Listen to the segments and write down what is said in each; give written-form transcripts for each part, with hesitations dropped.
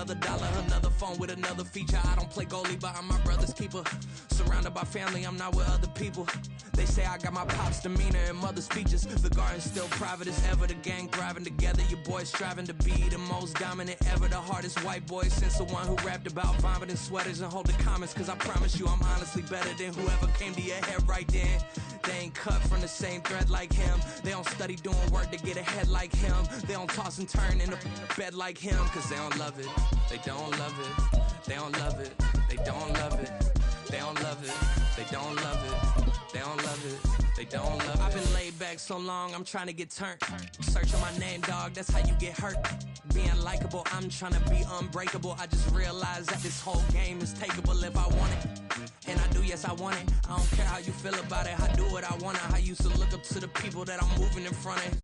another dollar, another phone with another feature. I don't play goalie, but I'm my brother's keeper. Surrounded by family, I'm not with other people. They say I got my pop's demeanor and mother's features. The garden's still private as ever. The gang thriving together. Your boys striving to be the most dominant ever. The hardest white boy since the one who rapped about vomiting sweaters and hold the comments. Cause I promise you I'm honestly better than whoever came to your head right then. They ain't cut from the same thread like him. They don't study doing work to get ahead like him. They don't toss and turn in the bed like him. Cause they don't love it. They don't love it. They don't love it. They don't love it. They don't love it. They don't love it. They don't love it. They don't love it. I've been laid back so long, I'm trying to get turned. Searching my name, dog, that's how you get hurt. Being likable, I'm trying to be unbreakable. I just realized that this whole game is takeable if I want it. And I do, yes, I want it. I don't care how you feel about it. I do what I want it. I used to look up to the people that I'm moving in front of.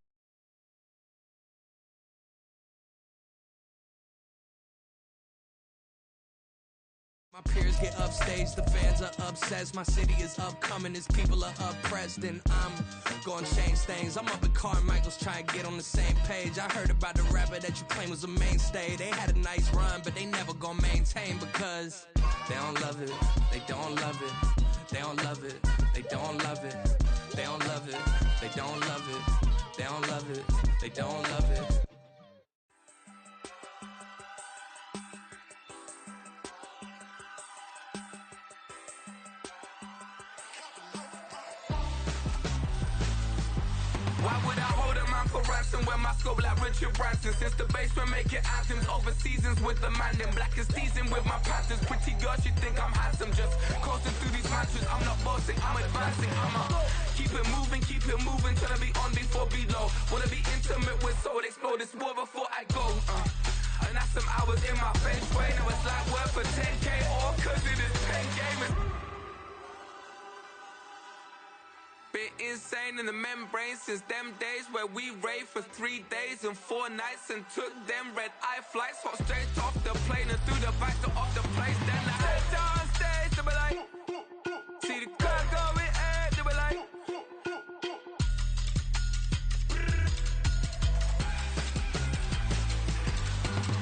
My peers get upstaged, the fans are obsessed. My city is upcoming, his people are oppressed. And I'm gonna change things. I'm up at Carmichael's trying to get on the same page. I heard about the rapper that you claim was a mainstay. They had a nice run, but they never gonna maintain because they don't love it. They don't love it. They don't love it. They don't love it. They don't love it. They don't love it. They don't love it. They don't love it. Why would I hold a man for ransom when my scope like Richard Branson? Since the basement making anthems over seasons with the man in black is seasoned with my patterns. Pretty girls, you think I'm handsome, just coasting through these mantras. I'm not bossing, I'm advancing. Keep it moving, trying to be on before below. Wanna be intimate with soul, explore this war before I go. And that's some hours in my feng shui. Now it's like work for 10K, all cause it is pen game. Bit insane in the membrane since them days where we raved for 3 days and 4 nights and took them red eye flights, hot straight off the plane and through the back door of the place. Then I stepped on stage, they were like, see the crowd going air, they were like,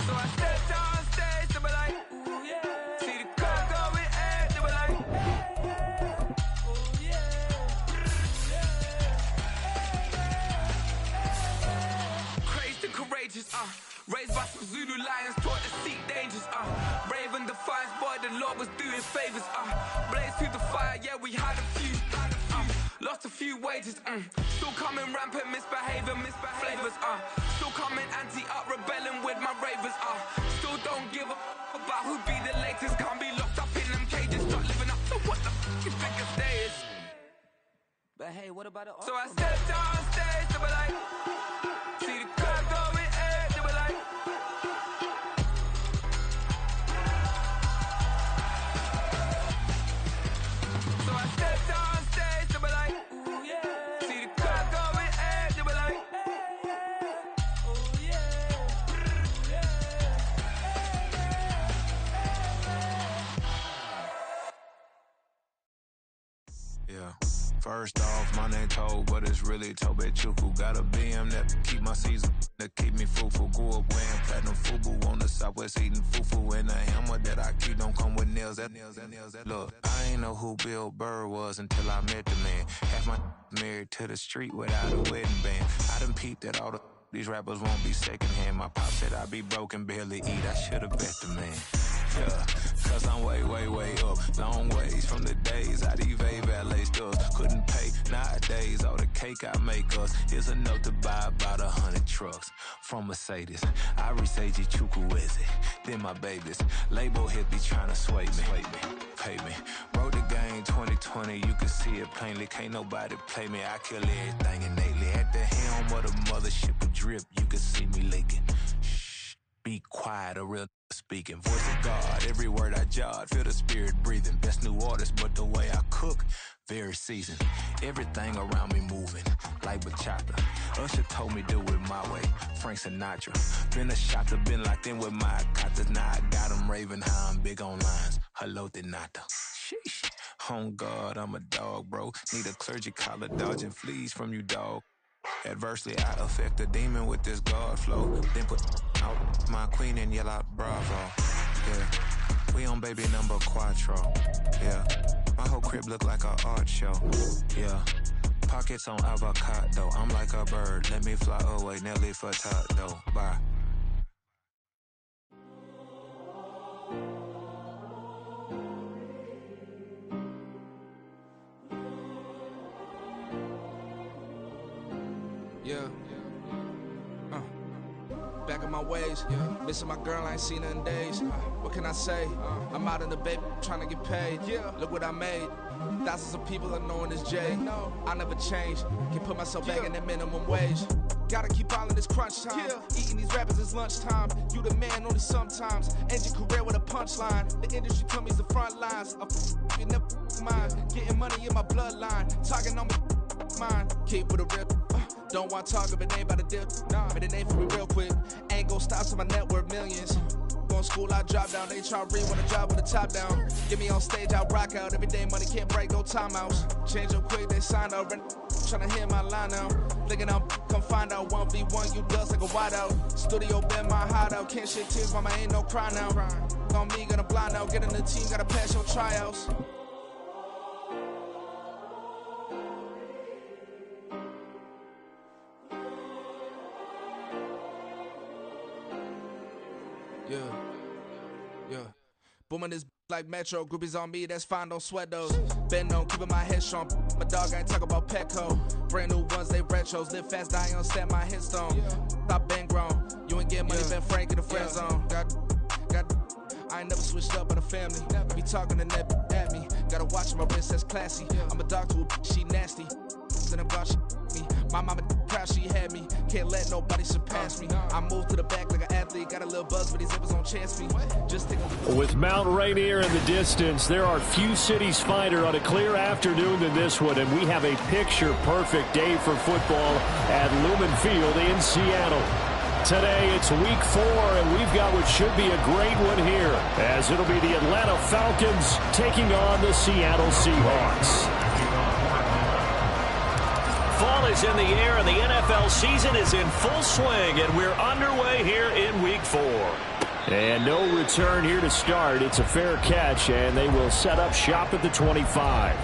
so I stepped on stage, they were like, ooh yeah, see the crowd going air, they were like, courageous, raised by some Zulu lions, taught to seek dangers, brave and defiant, boy, the Lord was doing favors, blaze through the fire, yeah, we had a few, lost a few wages, still coming rampant, misbehaving, flavors, still coming anti-up, rebelling with my ravers, still don't give a about who be the latest, can't be locked up in them cages, start living up to what the you think a day is. But hey, what about it? So I stepped on stage, they were like, see the crowd going air, they were like, so I stepped on stage, they were like, ooh yeah, see the crowd going air, they were like, oh yeah. Yeah. First off, my name Toad, but it's really Tobe Chuku. Got a BM that keep my season, that keep me fruitful. Grew up wearing platinum FUBU on the southwest eating fufu. And the hammer that I keep don't come with nails. Look, I ain't know who Bill Burr was until I met the man. Half my married to the street without a wedding band. I done peeped that all these rappers won't be secondhand. My pop said I'd be broke and barely eat. I should've bet the man. Yeah, cause I'm way up, long ways from the days I evade valet stores, couldn't pay. Nowadays, all the cake I make us is enough to buy about 100 trucks from Mercedes. I resage Chukwueze, then my babies. Label hit be trying to sway me, pay me. Wrote the game 2020, you can see it plainly. Can't nobody play me, I kill everything innately. At the helm of the mothership of drip, you can see me leaking. Shh, be quiet, a real speaking. Voice of God, every word I jot, feel the spirit breathing. Best new artist, but the way I cook, very seasoned. Everything around me moving, like bachata. Usher told me do it my way, Frank Sinatra. Been a shotter, been locked in with my katas. Now I got them raving how I'm big on lines. Hello, Denata. Sheesh. On God, I'm a dog, bro. Need a clergy collar, dodging fleas from you, dog. Adversely, I affect a demon with this God flow. Then put My queen and yell out bravo. Yeah, we on baby number quattro. Yeah, my whole crib look like a art show. Yeah, pockets on avocado. I'm like a bird. Let me fly away, Nelly Furtado. Bye. Yeah. Back in my ways, missing my girl, I ain't seen her in days. What can I say? I'm out in the baby, trying to get paid. Look what I made. Thousands of people are knowing this Jay. I never change. Can put myself back in that minimum wage. Gotta keep all in this crunch time. Eating these rappers is lunchtime. You the man only sometimes. End your career with a punchline. The industry told me it's the front lines. You never mind. Getting money in my bloodline. Talking on me, mine. Keep it a real. Don't want to talk if it ain't about a dip. Made a name for me real quick. Ain't gon' stop till my net worth millions. Going school, I drop down. They try to read when I drop with the top down. Get me on stage, I rock out. Every day money can't break, no timeouts. Change up quick, they sign up. Tryna hear my line now. Thinking I'm come find out 1v1, you dust like a wideout. Studio been my hideout. Can't shit tears, mama ain't no cry now. On me, gonna blind out. Get in the team, gotta pass your tryouts. Yeah. Booming this like Metro. Groupies on me, that's fine, don't sweat those. Been on, keeping my head strong. My dog ain't talk about Petco. Brand new ones, they retros. Live fast, die on set my headstone. Stop been grown. You ain't get money, been Frank in the friend zone. Got. I ain't never switched up on the family. Be talking to that at me. Gotta watch my wrist, that's classy. I'm a dog to a she nasty. Then I'm gone, she me. My mama proud she had me. Can't let nobody surpass me. I moved to the back like an athlete. Got a little buzz, but these zippers don't chance me. Just take a With Mount Rainier in the distance, there are few cities finer on a clear afternoon than this one, and we have a picture-perfect day for football at Lumen Field in Seattle. Today, it's week 4, and we've got what should be a great one here, as it'll be the Atlanta Falcons taking on the Seattle Seahawks. Fall is in the air, and the NFL season is in full swing, and we're underway here in week 4. And no return here to start. It's a fair catch, and they will set up shop at the 25.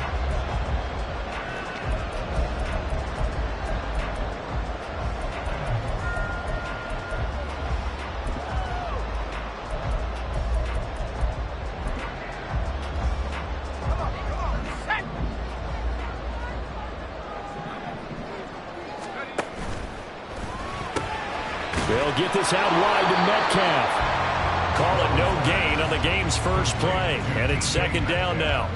They'll get this out wide to Metcalf. Call it no gain on the game's first play, and it's second down now.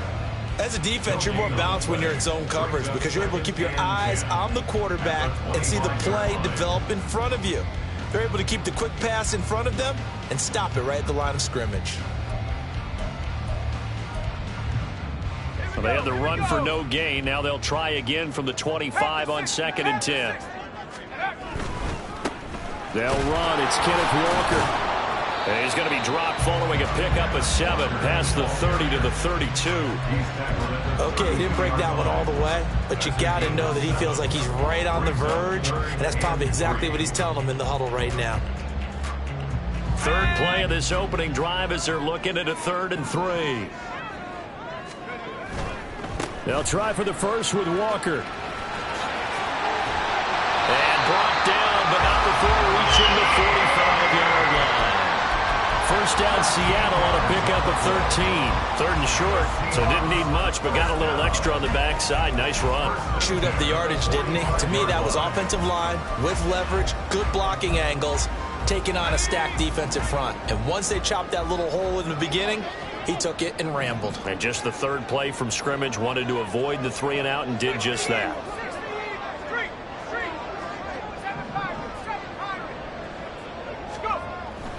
As a defense, you're more balanced when you're in zone coverage because you're able to keep your eyes on the quarterback and see the play develop in front of you. They're able to keep the quick pass in front of them and stop it right at the line of scrimmage. Well, they had the run for no gain. Now they'll try again from the 25 on 2nd and 10. They'll run. It's Kenneth Walker. And he's going to be dropped following a pickup of 7 past the 30 to the 32. Okay, he didn't break that one all the way, but you got to know that he feels like he's right on the verge, and that's probably exactly what he's telling them in the huddle right now. Third play of this opening drive as they're looking at a 3rd and 3. They'll try for the first with Walker. And brought down, but not before reaching the 45-yard line. First down Seattle on a pickup of 13. 3rd and short, so didn't need much, but got a little extra on the backside. Nice run. Chewed up the yardage, didn't he? To me, that was offensive line with leverage, good blocking angles, taking on a stacked defensive front. And once they chopped that little hole in the beginning, he took it and rambled. And just the 3rd play from scrimmage, wanted to avoid the 3 and out and did just that.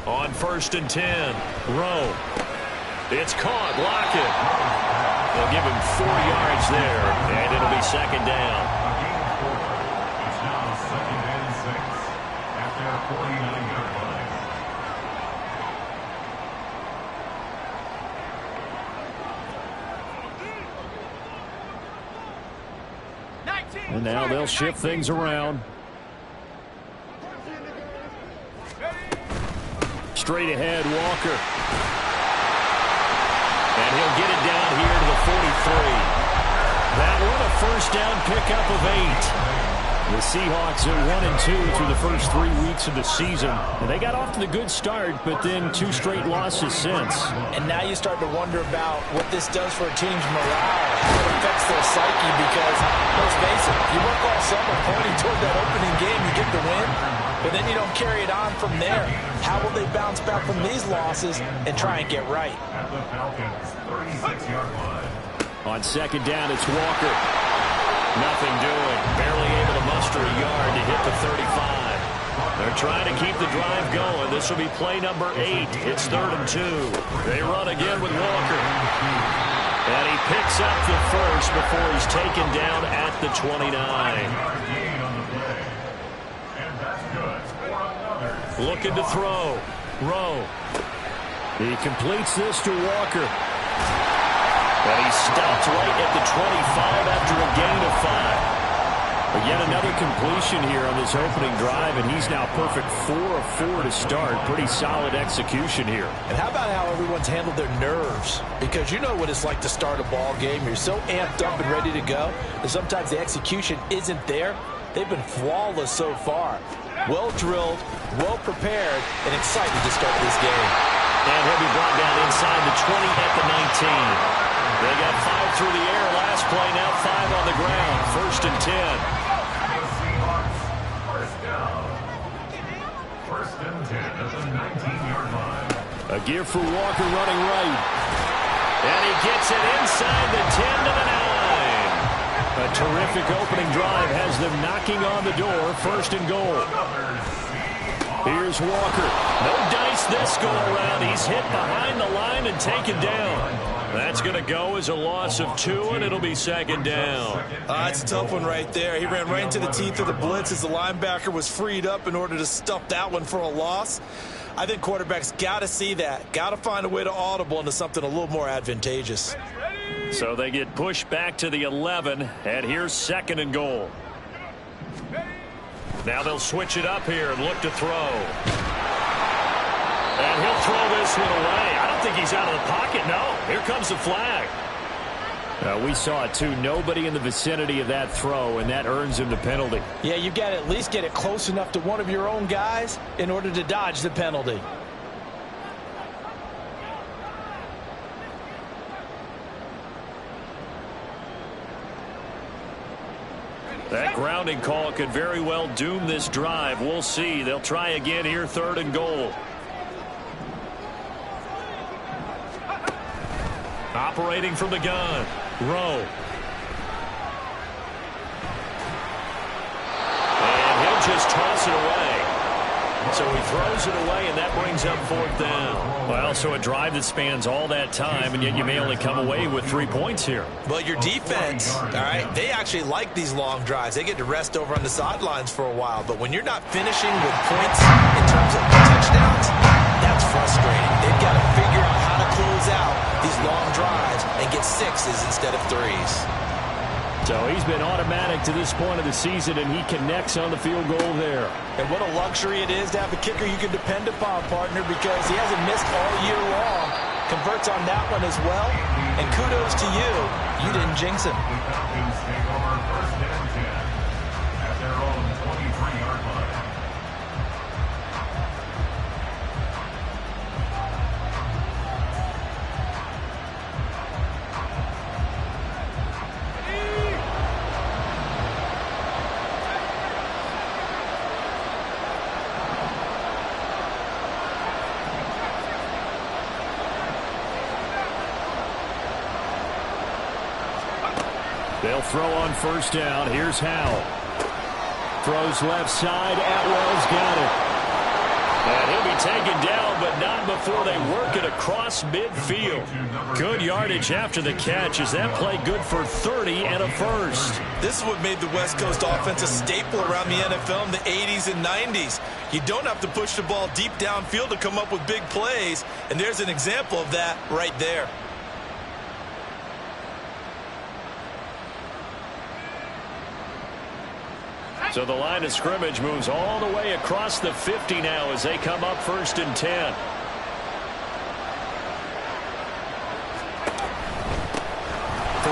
On 1st and 10, Rowe. It's caught. Lockett. They'll give him 4 yards there, and it'll be 2nd down. It's now 2nd and 6 after a 49-yard line. And now they'll shift things around. Straight ahead, Walker. And he'll get it down here to the 43. That one a first down pickup of 8. The Seahawks are 1-2 through the first 3 weeks of the season. And they got off to the good start, but then 2 straight losses since. And now you start to wonder about what this does for a team's morale, how it affects their psyche, because, let's face it, you work all summer pointing toward that opening game, you get the win, but then you don't carry it on from there. How will they bounce back from these losses and try and get right? At the Falcons' 36-yard line. On second down, it's Walker. Nothing doing. Barely able to muster a yard to hit the 35. They're trying to keep the drive going. This will be play number 8. It's 3rd and 2. They run again with Walker. And he picks up the first before he's taken down at the 29. Looking to throw. Rowe. He completes this to Walker. And he stopped right at the 25 after a gain of 5. But yet another completion here on this opening drive, and he's now perfect 4 of 4 to start. Pretty solid execution here. And how about how everyone's handled their nerves? Because you know what it's like to start a ball game. You're so amped up and ready to go, and sometimes the execution isn't there. They've been flawless so far. Well drilled, well prepared, and excited to start this game. And he'll be brought down inside the 20 at the 19. They got 5 through the air last play, now 5 on the ground. 1st and 10. First down. 1st and 10 at the 19-yard line. A gear for Walker running right. And he gets it inside the 10 to the 9. A terrific opening drive has them knocking on the door. 1st and goal. Here's Walker. No dice this go around. He's hit behind the line and taken down. That's going to go as a loss of 2, and it'll be 2nd down. It's a tough one right there. He ran right into the teeth of the blitz as the linebacker was freed up in order to stuff that one for a loss. I think quarterbacks got to see that. Got to find a way to audible into something a little more advantageous. So they get pushed back to the 11, and here's 2nd and goal. Now they'll switch it up here and look to throw. And he'll throw this one away. I don't think he's out of the pocket. No, here comes the flag. We saw it too. Nobody in the vicinity of that throw, and that earns him the penalty. Yeah, you've got to at least get it close enough to one of your own guys in order to dodge the penalty. That grounding call could very well doom this drive. We'll see. They'll try again here, 3rd and goal. Operating from the gun, Rowe. And he'll just toss it away. So he throws it away, and that brings up 4th down. Well, so a drive that spans all that time, and yet you may only come away with 3 points here. Well, your defense, all right, they actually like these long drives. They get to rest over on the sidelines for a while. But when you're not finishing with points in terms of touchdowns, that's frustrating. They've got to figure out how to close out these long drives and get 6s instead of 3s. So he's been automatic to this point of the season, and he connects on the field goal there. And what a luxury it is to have a kicker you can depend upon, partner, because he hasn't missed all year long. Converts on that one as well. And kudos to you. You didn't jinx him. The Falcons take over 1st and 10 at their own 23-yard line. They'll throw on 1st down. Here's Howell. Throws left side. Atwell's got it. And he'll be taken down, but not before they work it across midfield. Good yardage after the catch. Is that play good for 30 and a first? This is what made the West Coast offense a staple around the NFL in the 80s and 90s. You don't have to push the ball deep downfield to come up with big plays, and there's an example of that right there. So the line of scrimmage moves all the way across the 50 now as they come up 1st and 10.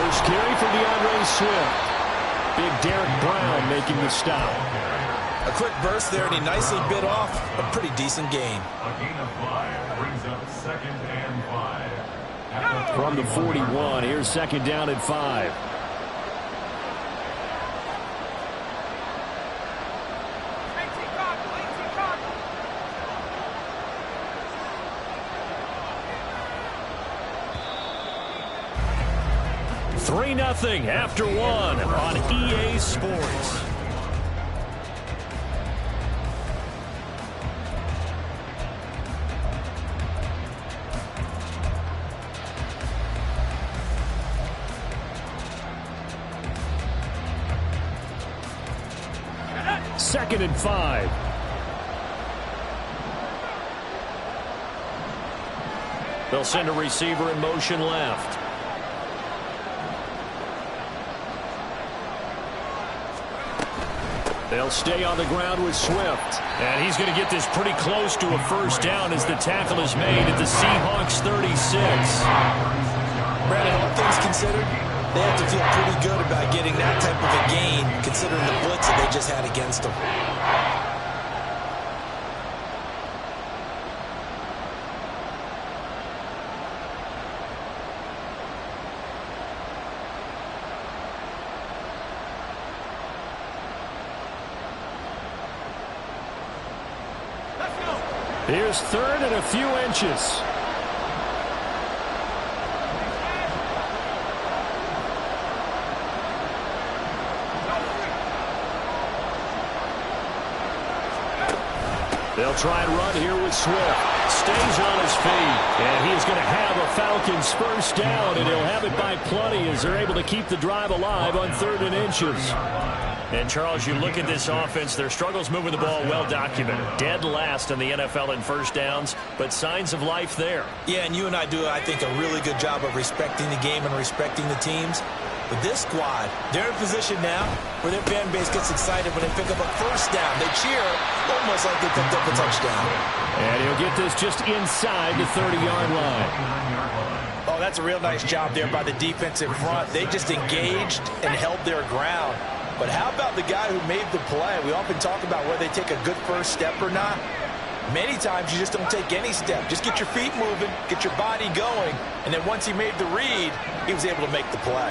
First carry for DeAndre Swift. Big Derek Brown making the stop. A quick burst there, and he nicely bit off a pretty decent gain. A gain of 5 brings up 2nd and 5. From the 41, here's 2nd down and 5. Nothing after 1 on EA Sports. Second and 5. They'll send a receiver in motion left. They'll stay on the ground with Swift. And he's going to get this pretty close to a first down as the tackle is made at the Seahawks 36. Brandon, all things considered, they have to feel pretty good about getting that type of a gain considering the blitz that they just had against them. Here's 3rd and a few inches. They'll try and run here with Swift. Stays on his feet. And he is going to have a Falcons first down, and he'll have it by plenty as they're able to keep the drive alive on 3rd and inches. And, Charles, you look at this offense, their struggles moving the ball well documented. Dead last in the NFL in first downs, but signs of life there. Yeah, and you and I do, I think, a really good job of respecting the game and respecting the teams. But this squad, they're in position now where their fan base gets excited when they pick up a first down. They cheer almost like they picked up a touchdown. And he'll get this just inside the 30-yard line. Oh, that's a real nice job there by the defensive front. They just engaged and held their ground. But how about the guy who made the play? We often talk about whether they take a good first step or not. Many times you just don't take any step. Just get your feet moving, get your body going, and then once he made the read, he was able to make the play.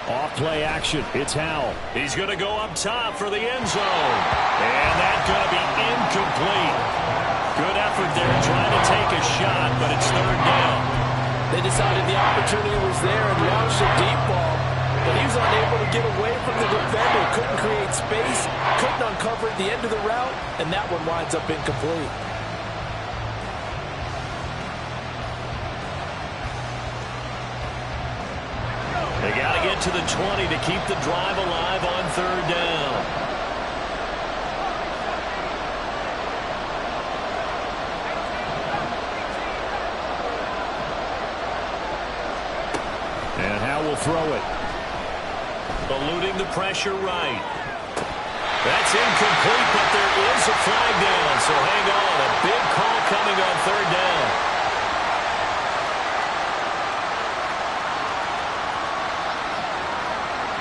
Off play action. It's Howell. He's going to go up top for the end zone. And that's going to be incomplete. Good effort there trying to take a shot, but it's 3rd down. They decided the opportunity was there and launched a deep ball, but he was unable to get away from the defender. Couldn't create space, couldn't uncover at the end of the route, and that one winds up incomplete. They got to get to the 20 to keep the drive alive on 3rd down. And Howell will throw it. Eluding the pressure right. That's incomplete, but there is a flag down, so hang on. A big call coming on 3rd down.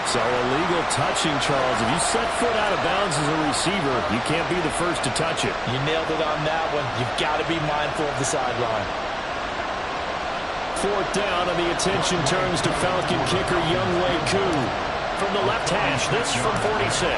So illegal touching, Charles. If you set foot out of bounds as a receiver, you can't be the first to touch it. You nailed it on that one. You've got to be mindful of the sideline. 4th down, and the attention turns to Falcon kicker Younghoe Koo. From the left hash, this from 46.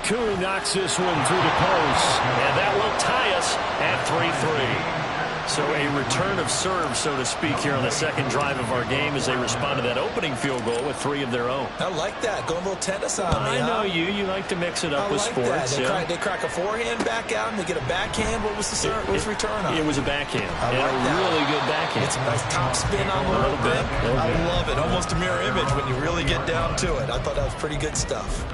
Koo knocks this one through the post. And that will tie us at 3-3. So a return of serve, so to speak, here on the second drive of our game as they respond to that opening field goal with 3 of their own. I like that. Going a little tennis on me, I know you. You like to mix it up with sports. That. They crack a forehand back out and they get a backhand. What was the return on? It was a backhand. I like that. Really good backhand. It's a nice top spin on the little bit. I love it. Almost a mirror image when you really get down to it. I thought that was pretty good stuff.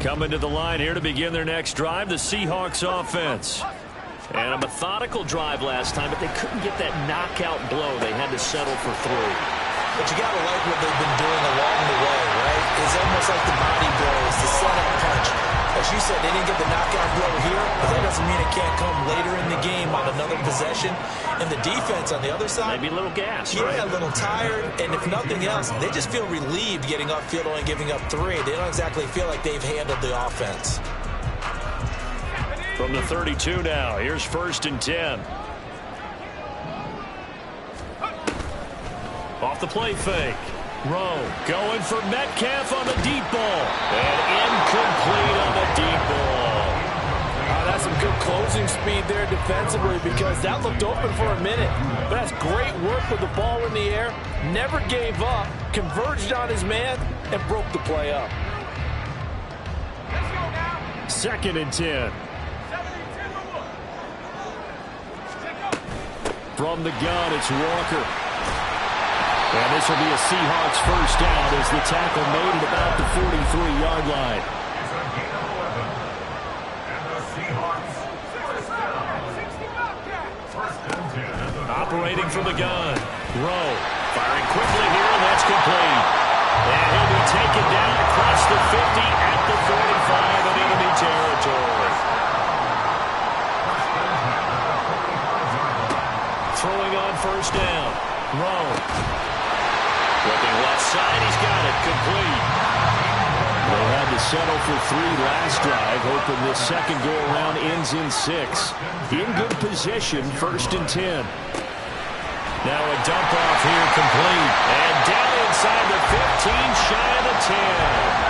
Coming to the line here to begin their next drive, the Seahawks offense. And a methodical drive last time, but they couldn't get that knockout blow. They had to settle for 3. But you got to like what they've been doing along the way, right? It's almost like the body blows, the setup punch. As you said, they didn't get the knockout blow here, but that doesn't mean it can't come later in the game on another possession. And the defense on the other side, maybe a little gas. Yeah, right? a little tired. And if nothing else, they just feel relieved getting upfield and giving up 3. They don't exactly feel like they've handled the offense. From the 32 now, here's 1st and 10. Off the play fake. Rowe going for Metcalf on the deep ball. And incomplete on the deep ball. That's some good closing speed there defensively because that looked open for a minute. But that's great work with the ball in the air. Never gave up, converged on his man, and broke the play up. 2nd and 10. From the gun, it's Walker. And this will be a Seahawks first down as the tackle made at about the 43-yard line. It's a gain of 11. And the Seahawks first down. First and 10. Operating from the gun. Rowe firing quickly here, and that's complete. And he'll be taken down across the 50 at the 45 of enemy territory. Throwing on first down. Rowe. Looking left side, he's got it, complete. They had to settle for 3 last drive, hoping this second go-around ends in 6. In good position, 1st and 10. Now a dump off here, complete. And down inside the 15, shy of the 10.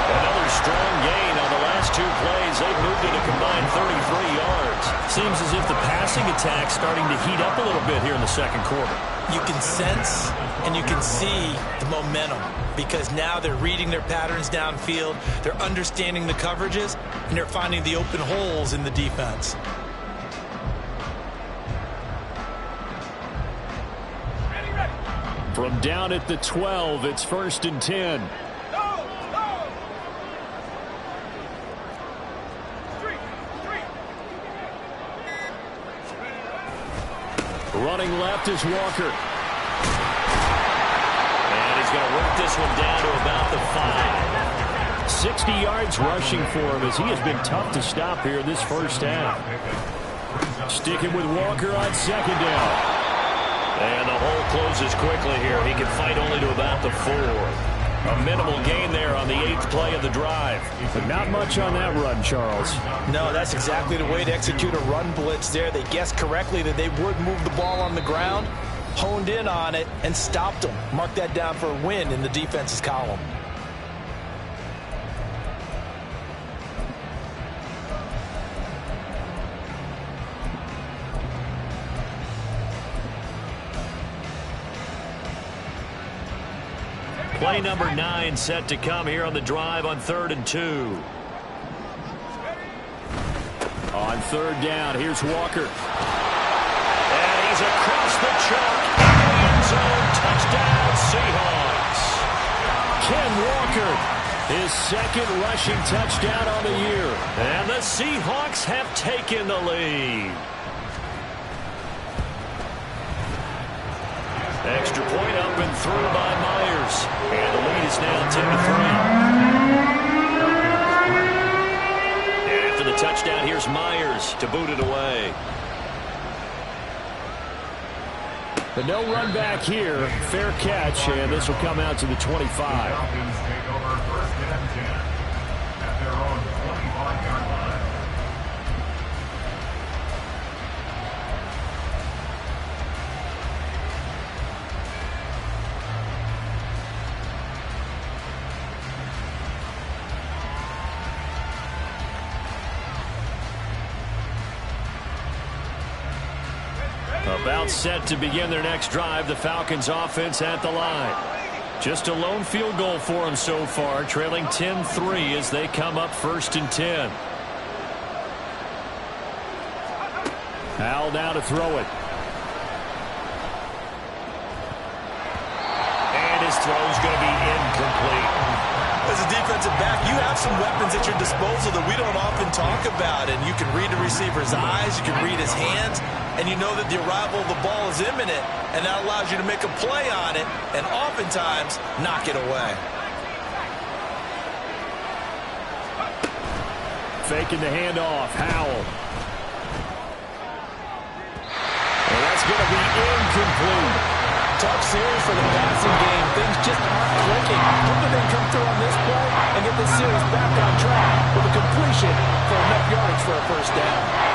Another strong gain on the last 2 plays. They've moved it a combined 33 yards. Seems as if the passing attack's starting to heat up a little bit here in the second quarter. You can sense and you can see the momentum because now they're reading their patterns downfield, they're understanding the coverages, and they're finding the open holes in the defense. From down at the 12, it's 1st and 10. Running left is Walker. And he's going to work this one down to about the 5. 60 yards rushing for him as he has been tough to stop here this first half. Sticking with Walker on 2nd down. And the hole closes quickly here. He can fight only to about the 4. A minimal gain there on the 8th play of the drive. But not much on that run, Charles. No, that's exactly the way to execute a run blitz there. They guessed correctly that they would move the ball on the ground, honed in on it, and stopped them. Mark that down for a win in the defense's column. Play number 9 set to come here on the drive on 3rd and 2. On 3rd down, here's Walker. And he's across the chalk in the end zone. Touchdown, Seahawks. Ken Walker, his 2nd rushing touchdown on the year. And the Seahawks have taken the lead. Extra point up and through by Myers. And the lead is now 10-3. And after the touchdown, here's Myers to boot it away. The no run back here. Fair catch, and this will come out to the 25. Falcons take over 1st and 10 at their own 25-yard line. About set to begin their next drive, the Falcons offense at the line. Just a lone field goal for them so far, trailing 10-3 as they come up 1st and 10. Al now to throw it. And his throw's going to be incomplete. As a defensive back, you have some weapons at your disposal that we don't often talk about. And you can read the receiver's eyes, you can read his hands, and you know that the arrival of the ball is imminent, and that allows you to make a play on it and oftentimes knock it away. faking the handoff. Howell. And that's going to be incomplete. Tough series for the passing game. Things just aren't clicking. Hoping they come through on this play and get this series back on track with a completion for enough yards for a first down.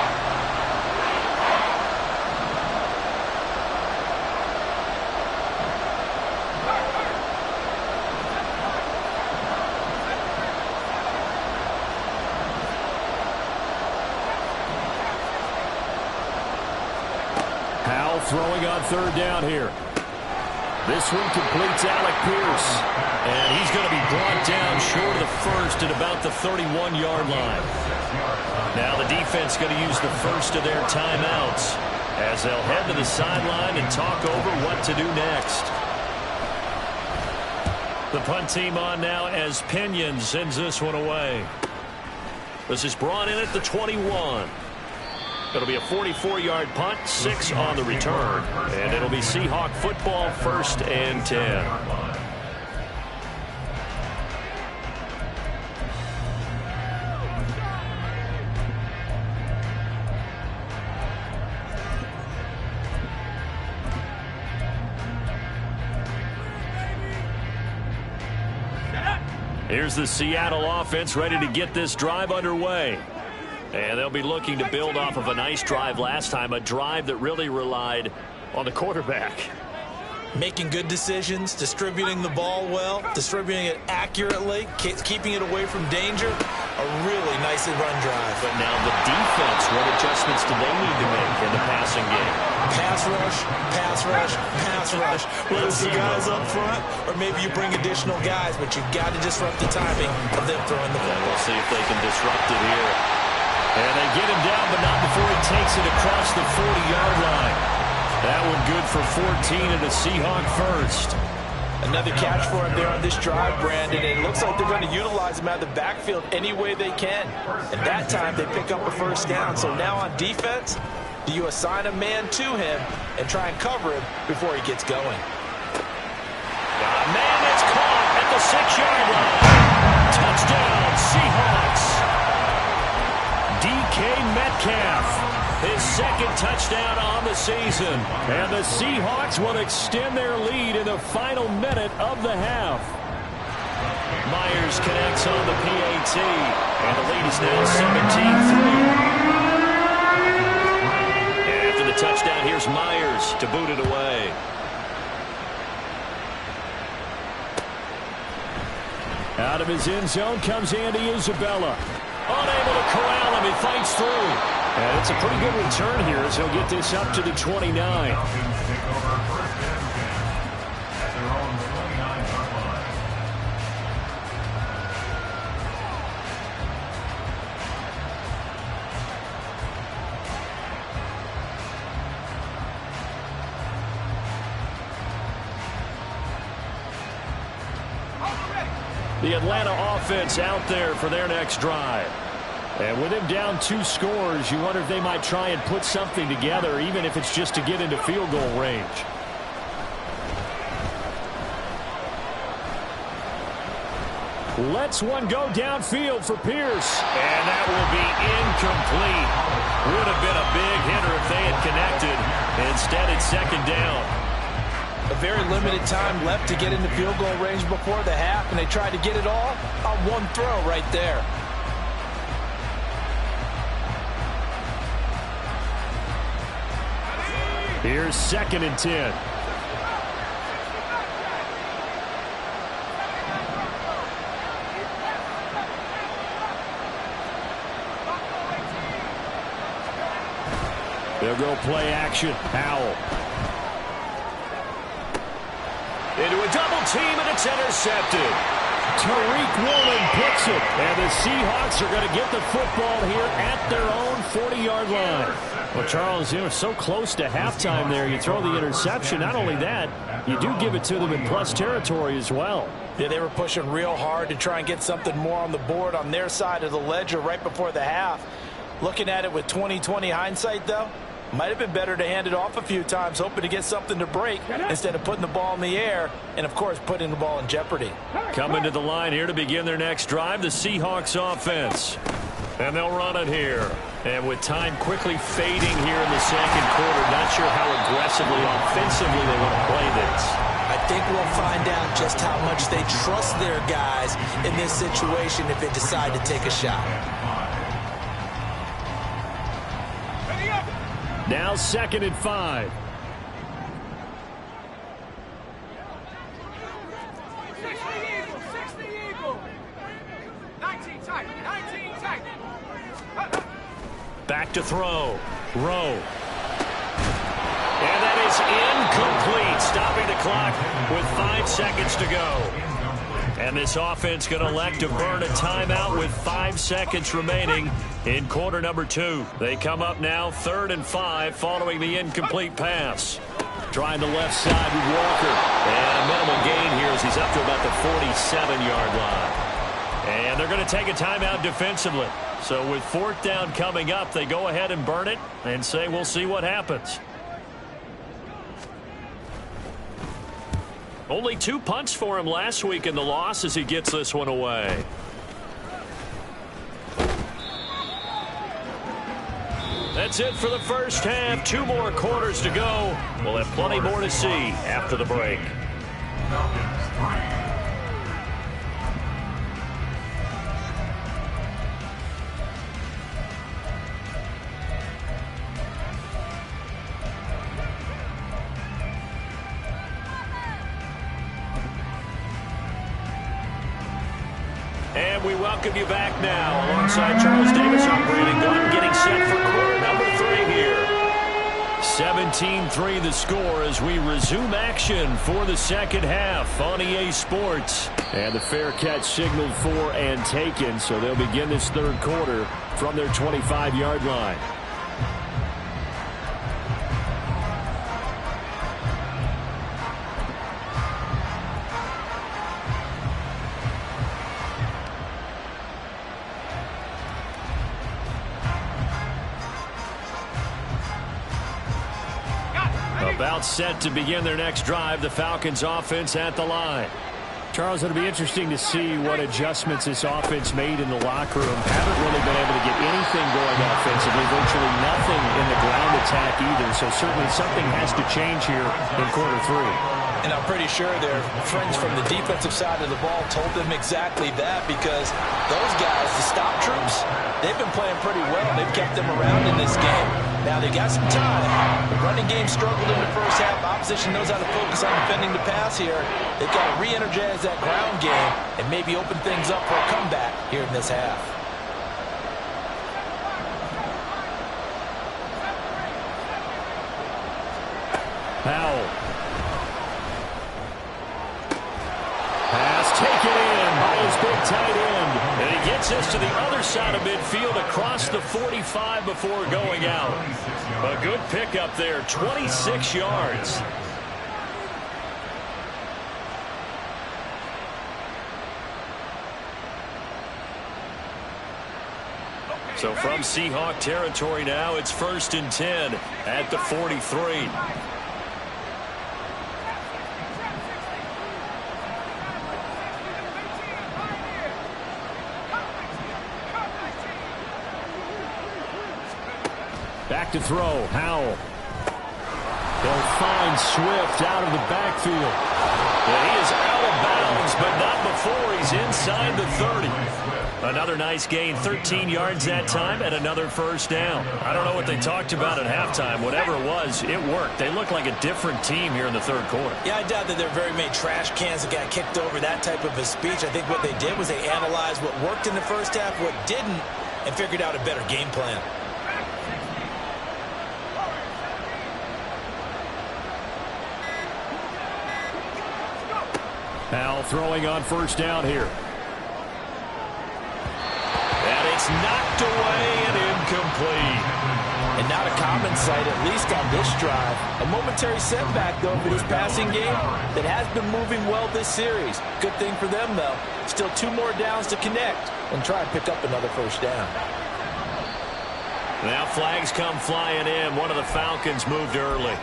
Throwing on third down here. This one completes Alec Pierce. And he's going to be brought down short of the first at about the 31-yard line. Now the defense going to use the first of their timeouts as they'll head to the sideline and talk over what to do next. The punt team on now as Pinion sends this one away. This is brought in at the 21. It'll be a 44-yard punt, 6 on the return. And it'll be Seahawk football, 1st and 10. Here's the Seattle offense ready to get this drive underway. And they'll be looking to build off of a nice drive last time, a drive that really relied on the quarterback. Making good decisions, distributing the ball well, distributing it accurately, keeping it away from danger. A really nicely run drive. But now the defense, what adjustments do they need to make in the passing game? Pass rush, pass rush, pass rush. Whether it's the guys up front or maybe you bring additional guys, but you've got to disrupt the timing of them throwing the ball. We'll see if they can disrupt it here. And they get him down, but not before he takes it across the 40-yard line. That one good for 14 and a Seahawk first. Another catch for him there on this drive, Brandon. And it looks like they're going to utilize him out of the backfield any way they can. And that time they pick up a first down. So now on defense, do you assign a man to him and try and cover him before he gets going? A man that's caught at the 6-yard line. Touchdown, Seahawks. DK Metcalf, his second touchdown on the season. And the Seahawks will extend their lead in the final minute of the half. Myers connects on the PAT, and the lead is now 17-3. And after the touchdown, here's Myers to boot it away. Out of his end zone comes Andy Isabella. Unable to corral him, he fights through. And it's a pretty good return here as he'll get this up to the 29. The Atlanta offense out there for their next drive. And with him down 2 scores, you wonder if they might try and put something together, even if it's just to get into field goal range. Lets one go downfield for Pierce. And that will be incomplete. Would have been a big hitter if they had connected. Instead, it's 2nd down. A very limited time left to get into field goal range before the half, and they tried to get it all on one throw right there. Here's 2nd and 10. They'll go play action. Howell. Into a double team, and it's intercepted. Tariq Woolen picks it, and the Seahawks are going to get the football here at their own 40-yard line. Well, Charles, you know, so close to halftime there. You throw the interception. Not only that, you do give it to them in plus territory as well. Yeah, they were pushing real hard to try and get something more on the board on their side of the ledger right before the half. Looking at it with 20/20 hindsight, though, might have been better to hand it off a few times, hoping to get something to break instead of putting the ball in the air and, of course, putting the ball in jeopardy. Coming to the line here to begin their next drive, the Seahawks offense. And they'll run it here. And with time quickly fading here in the second quarter, not sure how aggressively, offensively they want to play this. I think we'll find out just how much they trust their guys in this situation if they decide to take a shot. Now 2nd and 5. Back to throw. Rowe. And that is incomplete, stopping the clock with 5 seconds to go. And this offense going to elect to burn a timeout with 5 seconds remaining in quarter number 2. They come up now 3rd and 5 following the incomplete pass. Trying the left side with Walker. And a minimal gain here as he's up to about the 47-yard line. And they're going to take a timeout defensively. So with 4th down coming up, they go ahead and burn it and say we'll see what happens. Only 2 punts for him last week in the loss as he gets this one away. That's it for the first half. 2 more quarters to go. We'll have plenty more to see after the break. And we welcome you back now alongside Charles Davis. I'm Brandon Gunn getting set for quarter number 3 here. 17-3 the score as we resume action for the second half on EA Sports. And the fair catch signaled for and taken, so they'll begin this 3rd quarter from their 25-yard line. About set to begin their next drive, the Falcons offense at the line. Charles, it'll be interesting to see what adjustments this offense made in the locker room. Haven't really been able to get anything going offensively, virtually nothing in the ground attack either. So certainly something has to change here in quarter 3. And I'm pretty sure their friends from the defensive side of the ball told them exactly that, because those guys, the stop troops, they've been playing pretty well. They've kept them around in this game. Now they got some time. The running game struggled in the first half. Opposition knows how to focus on defending the pass here. They've got to re-energize that ground game and maybe open things up for a comeback here in this half. Powell. Pass taken in by his big tight end. And he gets us to the other side of midfield across the 45 before going out. A good pickup there, 26 yards. So from Seahawk territory now, it's 1st and 10 at the 43. Back to throw, Howell. They'll find Swift out of the backfield. And he is out of bounds, but not before he's inside the 30. Another nice gain, 13 yards that time, and another 1st down. I don't know what they talked about at halftime. Whatever it was, it worked. They look like a different team here in the 3rd quarter. Yeah, I doubt that there are very many trash cans that got kicked over, that type of a speech. I think what they did was they analyzed what worked in the first half, what didn't, and figured out a better game plan. Powell throwing on 1st down here. And it's knocked away and incomplete. And not a common sight, at least on this drive. A momentary setback, though, for this passing game that has been moving well this series. Good thing for them, though. Still 2 more downs to connect and try and pick up another 1st down. Now flags come flying in. One of the Falcons moved early.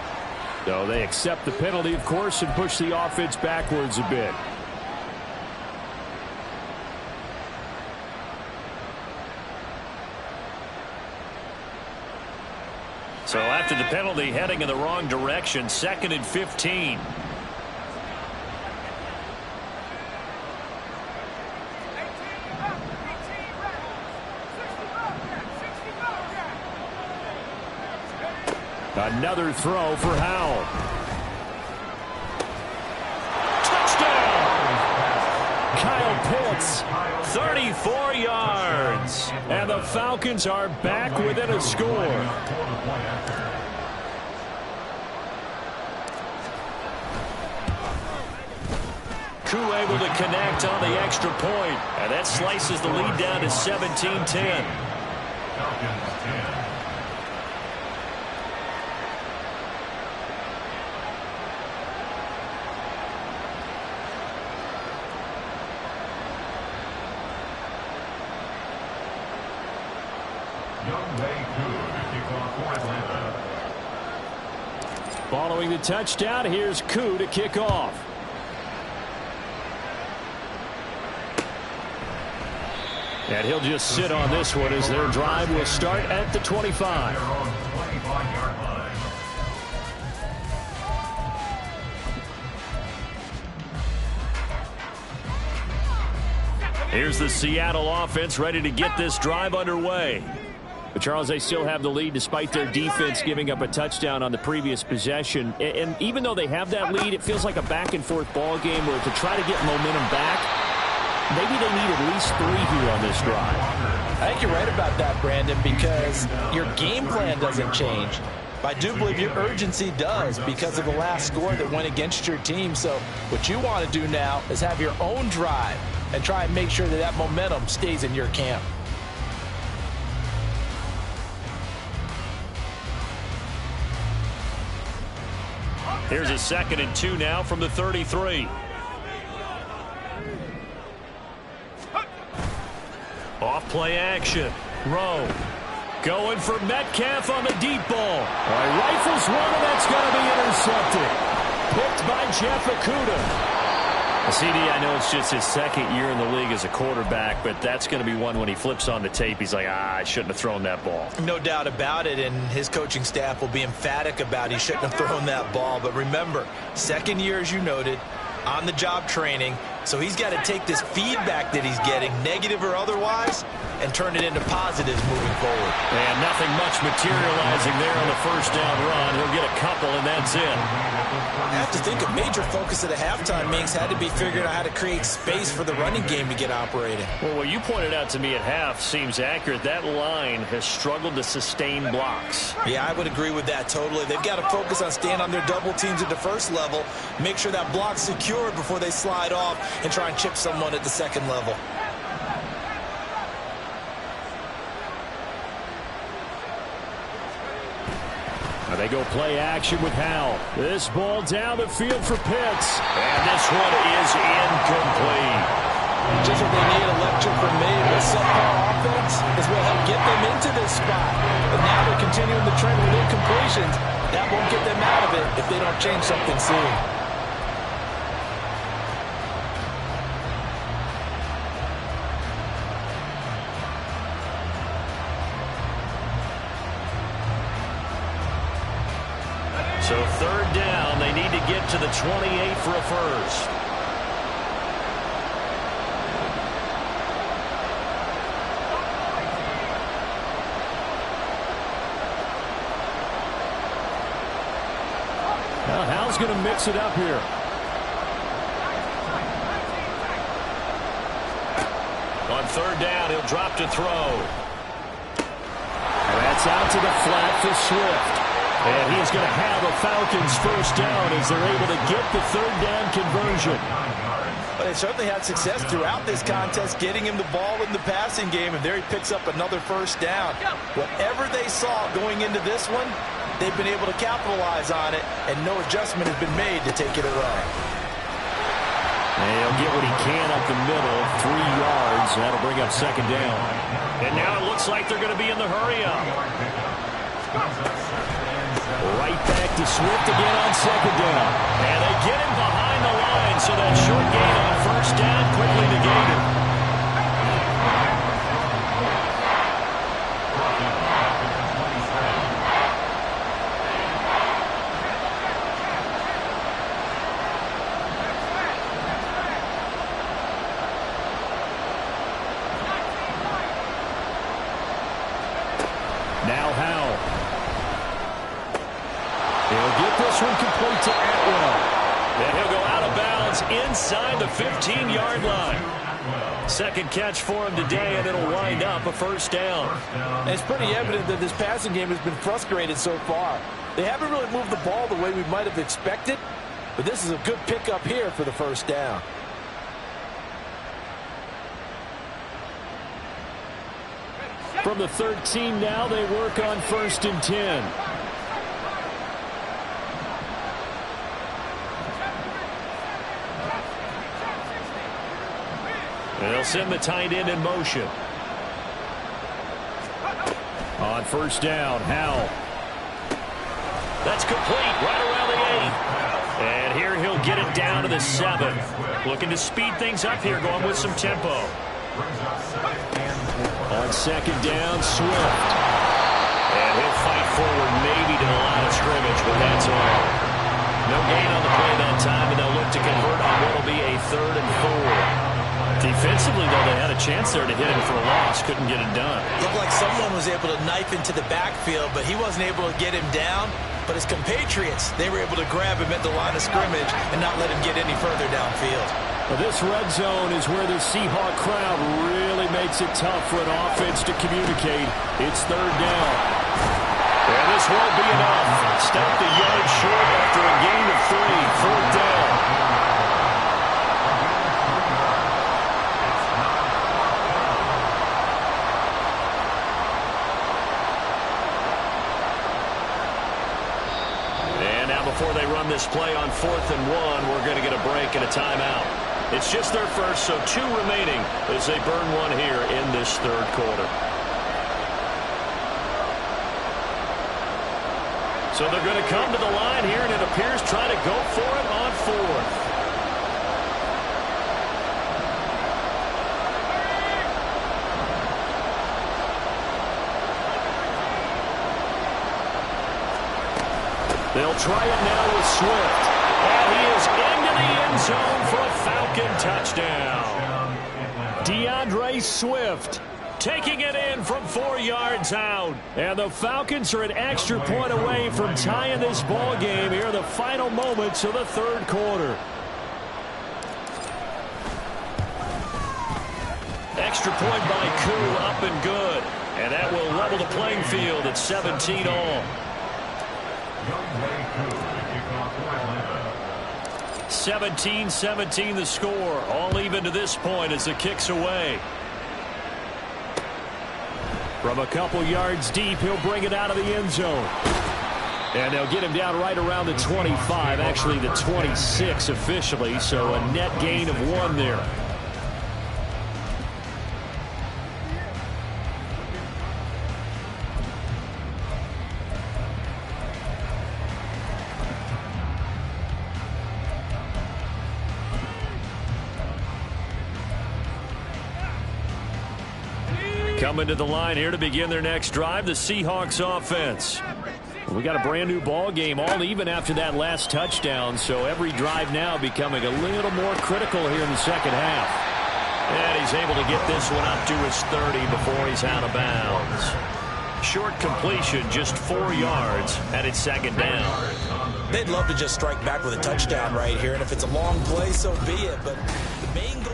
So they accept the penalty, of course, and push the offense backwards a bit. So after the penalty, heading in the wrong direction, 2nd and 15. Another throw for Howell. Touchdown! Kyle Pitts, 34 yards. And the Falcons are back within a score. Koo able to connect on the extra point. And that slices the lead down to 17-10. Falcons 10. Following the touchdown, here's Koo to kick off. And he'll just sit on this one as their drive will start at the 25. Here's the Seattle offense ready to get this drive underway. But Charles, they still have the lead despite their defense giving up a touchdown on the previous possession. And even though they have that lead, it feels like a back-and-forth ball game where to try to get momentum back, maybe they need at least 3 here on this drive. I think you're right about that, Brandon, because your game plan doesn't change. But I do believe your urgency does because of the last score that went against your team. So what you want to do now is have your own drive and try and make sure that that momentum stays in your camp. Here's a 2nd and 2 now from the 33. Off play action. Rowe going for Metcalf on the deep ball. Rifles one, and that's going to be intercepted. Picked by Jeff Okudah. CD, I know it's just his 2nd year in the league as a quarterback, but that's going to be one when he flips on the tape, he's like, I shouldn't have thrown that ball. No doubt about it, and his coaching staff will be emphatic about he shouldn't have thrown that ball. But remember, 2nd year, as you noted, on-the-job training, so he's got to take this feedback that he's getting, negative or otherwise, and turn it into positives moving forward. And nothing much materializing there on the first down run. He'll get a couple, and that's it. I have to think a major focus at the halftime meetings had to be figuring out how to create space for the running game to get operating. Well, what you pointed out to me at half seems accurate. That line has struggled to sustain blocks. Yeah, I would agree with that totally. They've got to focus on staying on their double teams at the first level, make sure that block's secured before they slide off and try and chip someone at the 2nd level. They go play action with Howell. This ball down the field for Pitts. And this one is incomplete. Just what they need, a lecture from me. The subpar offense is what helped get them into this spot. But now they're continuing the trend with incompletions. That won't get them out of it if they don't change something soon. So 3rd down, they need to get to the 28 for a first. Now Howell's going to mix it up here. On 3rd down, he'll drop to throw. And that's out to the flat for Swift. And he's going to have a Falcons first down as they're able to get the 3rd down conversion. Well, they certainly had success throughout this contest, getting him the ball in the passing game, and there he picks up another first down. Whatever they saw going into this one, they've been able to capitalize on it, and no adjustment has been made to take it away. And he'll get what he can up the middle, 3 yards. That'll bring up 2nd down. And now it looks like they're going to be in the hurry-up. Right back to Swift again on 2nd down. And they get him behind the line, so that short gain on 1st down quickly negated. Now Howell. He'll get this one complete to Atwell. And he'll go out of bounds inside the 15-yard line. Second catch for him today, and it'll wind up a first down. And it's pretty evident that this passing game has been frustrated so far. They haven't really moved the ball the way we might have expected, but this is a good pickup here for the first down. From the 13 now, they work on 1st and 10. They'll send the tight end in motion. On 1st down, Howell. That's complete right around the 8. And here he'll get it down to the 7. Looking to speed things up here, going with some tempo. On 2nd down, Swift. And he'll fight forward maybe to the line of scrimmage, but that's all. No gain on the play that time, and they'll look to convert on what will be a 3rd and 4. Defensively, though, they had a chance there to hit him for a loss. Couldn't get it done. Looked like someone was able to knife into the backfield, but he wasn't able to get him down. But his compatriots, they were able to grab him at the line of scrimmage and not let him get any further downfield. Well, this red zone is where the Seahawk crowd really makes it tough for an offense to communicate. It's 3rd down. And this won't be enough. Stop the yard short after a gain of 3. 4th down. Before they run this play on 4th and 1, we're going to get a break and a timeout. It's just their first, so 2 remaining as they burn one here in this 3rd quarter. So they're going to come to the line here, and it appears try to go for it on 4th. They'll try it now with Swift. And he is into the end zone for a Falcon touchdown. DeAndre Swift taking it in from 4 yards out. And the Falcons are an extra point away from tying this ball game here in the final moments of the 3rd quarter. Extra point by Koo, up and good. And that will level the playing field at 17 all. 17-17 the score. All even to this point as the kick's away. From a couple yards deep, he'll bring it out of the end zone. And they'll get him down right around the 25, actually the 26 officially, so a net gain of 1 there. Coming to the line here to begin their next drive, the Seahawks offense. We got a brand new ball game, all even after that last touchdown, so every drive now becoming a little more critical here in the second half. And he's able to get this one up to his 30 before he's out of bounds. Short completion, just 4 yards, and it's 2nd down. They'd love to just strike back with a touchdown right here, and if it's a long play, so be it. But the main goal...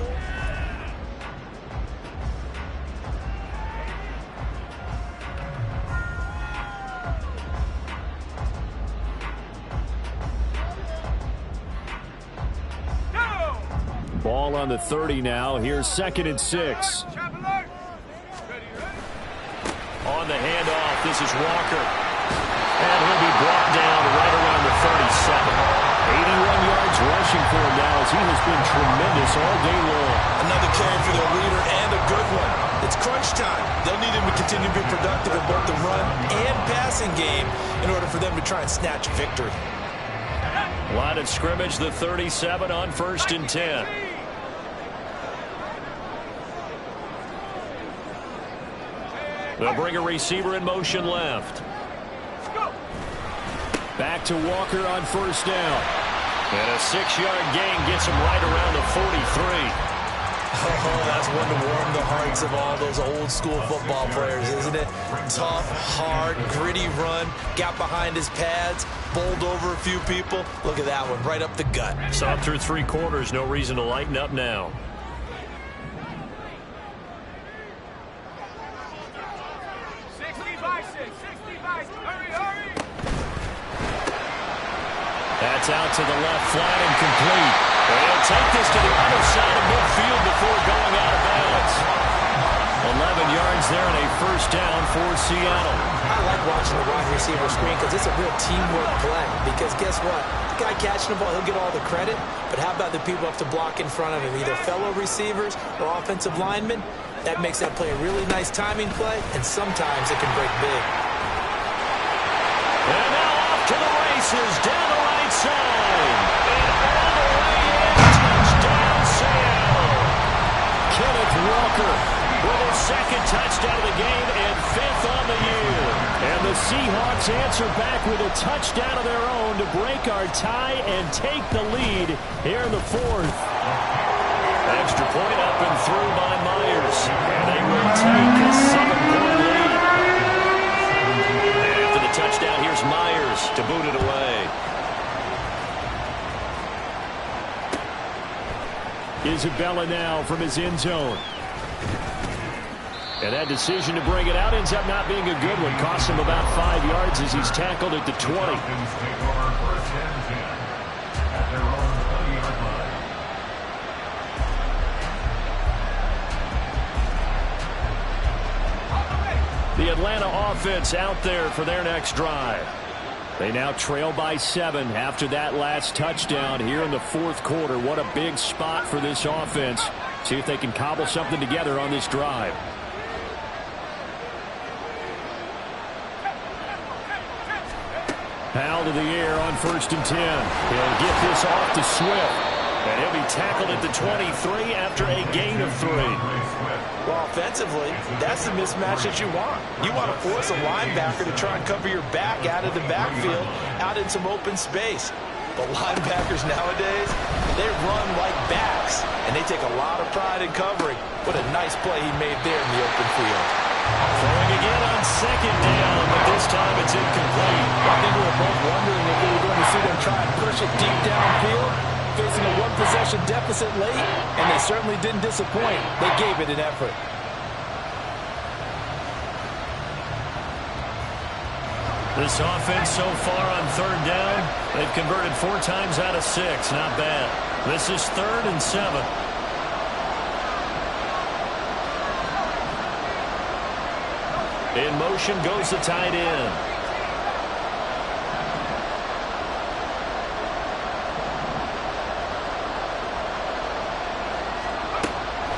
Ball on the 30 now. Here's 2nd and 6. On the handoff, this is Walker. And he'll be brought down right around the 37. 81 yards rushing for him now as he has been tremendous all day long. Another carry for their leader and a good one. It's crunch time. They'll need him to continue to be productive in both the run and passing game in order for them to try and snatch a victory. Line of scrimmage, the 37 on 1st and 10. They'll bring a receiver in motion left. Back to Walker on 1st down. And a 6-yard gain gets him right around the 43. Oh, Oh, that's one to warm the hearts of all those old-school football players, isn't it? Tough, hard, gritty run, got behind his pads, bowled over a few people. Look at that one, right up the gut. Saw through 3 quarters, no reason to lighten up now. That's out to the left, flat and complete. They'll take this to the other side of midfield before going out of bounds. 11 yards there and a first down for Seattle. I like watching the wide receiver screen because it's a real teamwork play. Because guess what? The guy catching the ball, he'll get all the credit. But how about the people up to block in front of him, either fellow receivers or offensive linemen? That makes that play a really nice timing play, and sometimes it can break big. And now off to the races, down the right side. And all the way in, touchdown Seattle. Kenneth Walker with his second touchdown of the game and 5th on the year. And the Seahawks answer back with a touchdown of their own to break our tie and take the lead here in the 4th. Extra point up and through by Myers. And they will take a 7-point lead. And after the touchdown, here's Myers to boot it away. Isabella now from his end zone. And that decision to bring it out ends up not being a good one. Costs him about 5 yards as he's tackled at the 20. Falcons take over 1st and 10 at their own 20-yard line. The Atlanta offense out there for their next drive. They now trail by 7 after that last touchdown here in the 4th quarter. What a big spot for this offense. See if they can cobble something together on this drive. Powell to the air on 1st and 10. He'll get this off to Swift. And he'll be tackled at the 23 after a gain of 3. Well, offensively, that's the mismatch that you want. You want to force a linebacker to try and cover your back out of the backfield, out in some open space. But linebackers nowadays, they run like backs, and they take a lot of pride in covering. What a nice play he made there in the open field. Throwing again on 2nd down, but this time it's incomplete. I think we were both wondering if we were going to see them try and push it deep downfield, facing a 1-possession deficit late, and they certainly didn't disappoint. They gave it an effort. This offense so far on 3rd down, they've converted 4 times out of 6. Not bad. This is 3rd and 7. In motion goes the tight end.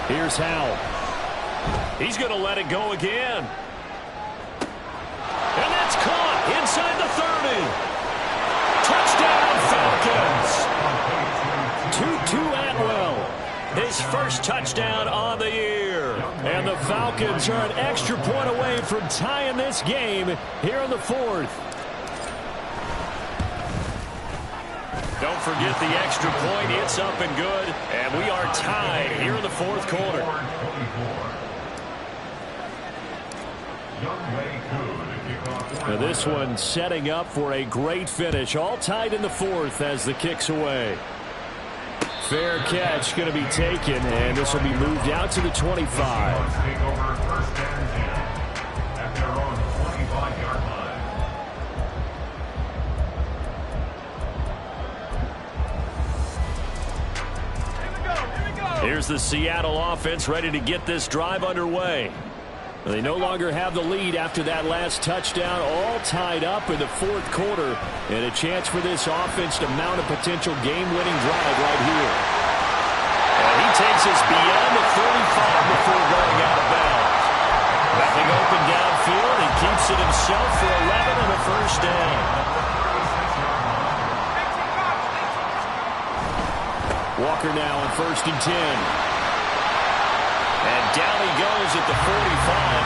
Here's Howell. He's going to let it go again. And that's caught inside the 30. Touchdown, Falcons. Tutu Atwell, his first touchdown on the year. And the Falcons are an extra point away from tying this game here in the 4th. Don't forget the extra point. It's up and good. And we are tied here in the 4th quarter. Now this one setting up for a great finish. All tied in the 4th as the kick's away. Fair catch going to be taken, and this will be moved out to the 25. Take over 1st and 10 at their own 25-yard line. Here's the Seattle offense ready to get this drive underway. They no longer have the lead after that last touchdown, all tied up in the 4th quarter, and a chance for this offense to mount a potential game-winning drive right here. And he takes us beyond the 35 before going out of bounds. Nothing open downfield. He keeps it himself for 11 and a first down. Walker now on 1st and 10. And down he goes at the 45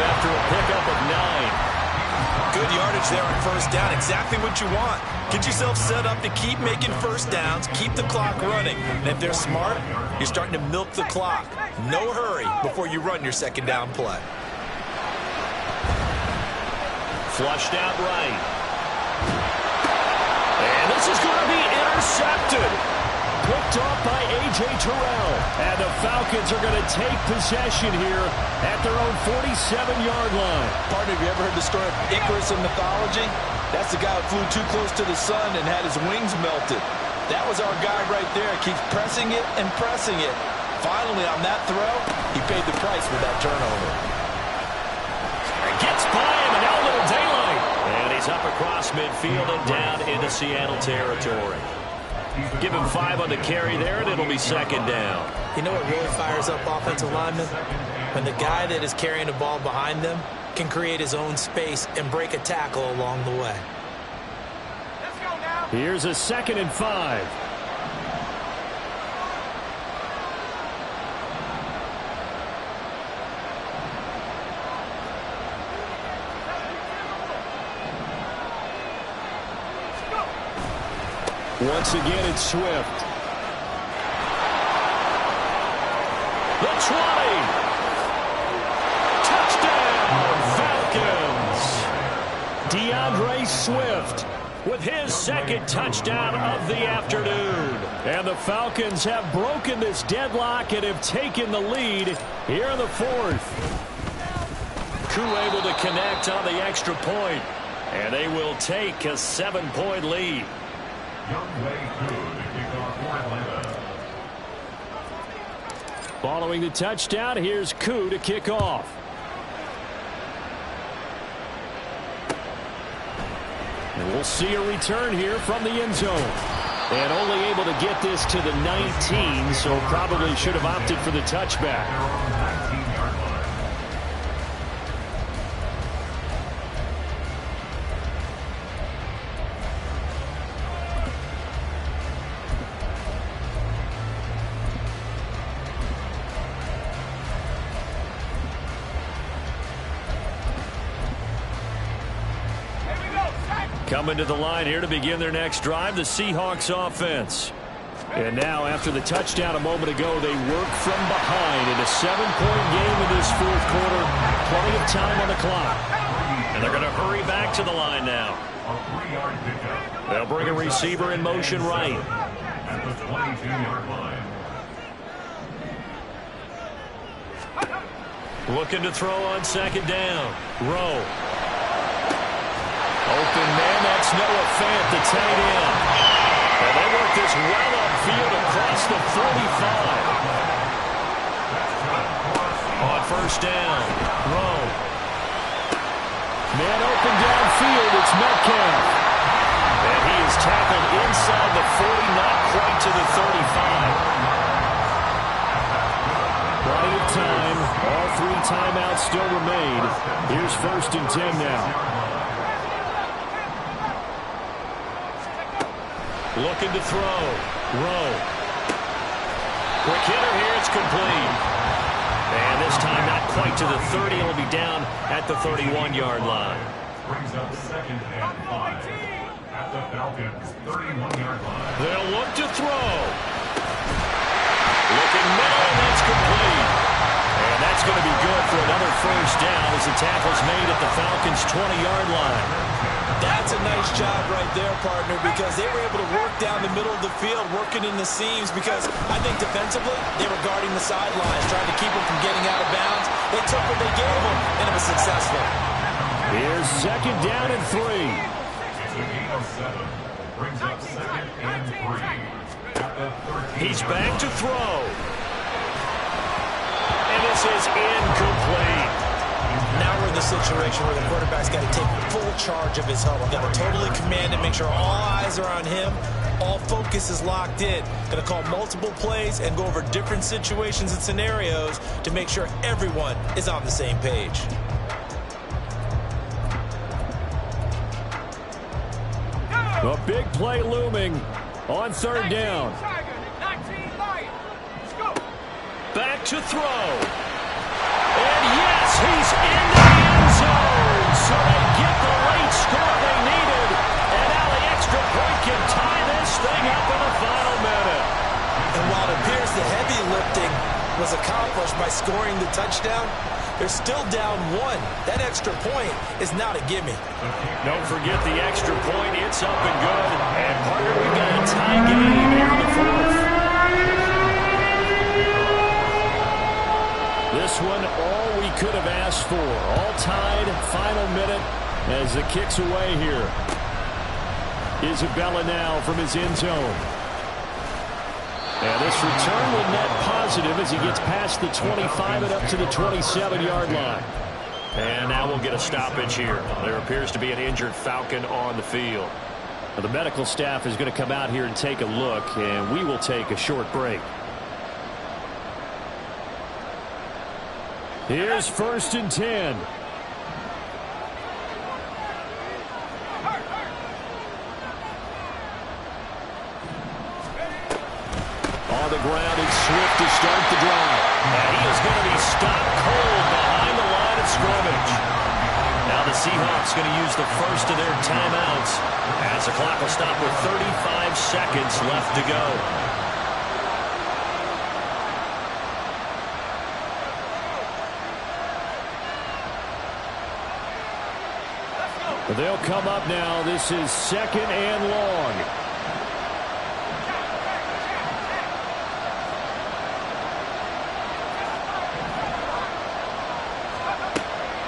after a pickup of 9. Good yardage there on 1st down. Exactly what you want. Get yourself set up to keep making 1st downs, keep the clock running. And if they're smart, you're starting to milk the clock. No hurry before you run your second down play. Flushed out right. And this is going to be intercepted. Picked off by A.J. Terrell. And the Falcons are going to take possession here at their own 47-yard line. Partner, have you ever heard the story of Icarus in mythology? That's the guy who flew too close to the sun and had his wings melted. That was our guy right there. Keeps pressing it and pressing it. Finally, on that throw, he paid the price with that turnover. Gets by him, and now a little daylight. And he's up across midfield and down into Seattle territory. Give him 5 on the carry there, and it'll be second down. You know what really fires up offensive linemen? When the guy that is carrying the ball behind them can create his own space and break a tackle along the way. Let's go now. Here's a 2nd and 5. Once again, it's Swift. The 20. Touchdown, Falcons. DeAndre Swift With his second touchdown of the afternoon. And the Falcons have broken this deadlock and have taken the lead here in the 4th. Koo able to connect on the extra point. And they will take a 7-point lead. Following the touchdown, here's Koo to kick off. And we'll see a return here from the end zone. And only able to get this to the 19, so probably should have opted for the touchback. Coming to the line here to begin their next drive, the Seahawks offense. And now, after the touchdown a moment ago, they work from behind in a 7-point game in this 4th quarter. Plenty of time on the clock. And they're going to hurry back to the line now. They'll bring a receiver in motion right. At the 22-yard line. Looking to throw on second down. Rowe. Open man, that's Noah Fant, the tight end. And they work this well upfield across the 45. On first down, Rowe. Man open downfield, it's Metcalf. And he is tackled inside the 40, not quite to the 35. Plenty of time. All 3 timeouts still remain. Here's 1st and 10 now. Looking to throw. Rowe. Quick hitter here. It's complete. And this time not quite to the 30. It'll be down at the 31-yard line. Brings up 2nd and 5 at the Falcons' 31-yard line. They'll look to throw. Looking middle, and that's complete. And that's going to be good for another first down as the tackle's made at the Falcons' 20-yard line. That's a nice job right there, partner, because they were able to work down the middle of the field, working in the seams, because I think defensively they were guarding the sidelines, trying to keep them from getting out of bounds. They took what they gave them, and it was successful. Here's 2nd down and 3. It's a gain of 7. Brings up 2nd and 3 at the 13. He's back to throw. And this is incomplete. Now we're in the situation where the quarterback's got to take full charge of his huddle. Got to totally command it, make sure all eyes are on him. All focus is locked in. Going to call multiple plays and go over different situations and scenarios to make sure everyone is on the same page. A big play looming on 3rd down. Back to throw. And yes, he's in the end zone. So they get the late score they needed. And now the extra point can tie this thing up in the final minute. And while it appears the heavy lifting was was accomplished by scoring the touchdown. They're still down 1. That extra point is not a gimme. Don't forget the extra point. It's up and good. And Parker, we've got a tie game here in the 4th. This one, all we could have asked for. All tied, final minute as the kick's away here. Isabella now from his end zone. And this return will net positive as he gets past the 25 and up to the 27-yard line. And now we'll get a stoppage here. There appears to be an injured Falcon on the field. Now, the medical staff is going to come out here and take a look, and we will take a short break. Here's 1st and 10. On the ground, it's Swift to start the drive. And he is going to be stopped cold behind the line of scrimmage. Now the Seahawks going to use the first of their timeouts as the clock will stop with 35 seconds left to go. They'll come up now. This is 2nd and long.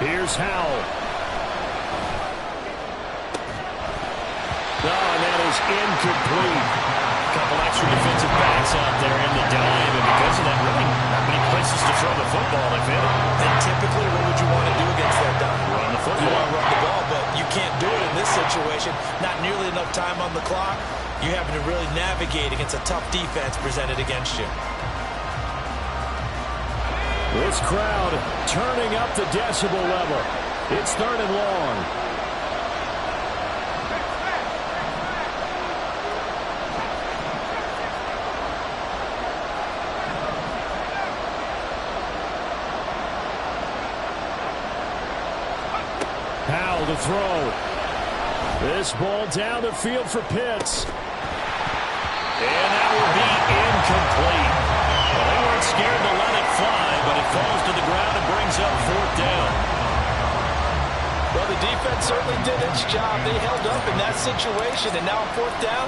Here's Howell. Oh, and that is incomplete. A couple extra defensive backs out there in the dime, and because of that, really not many places to throw the football, if any. And typically, what would you want to do against that dime? Run the football. You want to run the ball, but you can't do it in this situation. Not nearly enough time on the clock. You're having to really navigate against a tough defense presented against you. This crowd turning up the decibel level. It's 3rd and long. Howell to throw. This ball down the field for Pitts. And that will be incomplete. Well, they weren't scared to let it fly, but it falls to the ground and brings up 4th down. Well, the defense certainly did its job. They held up in that situation, and now on 4th down,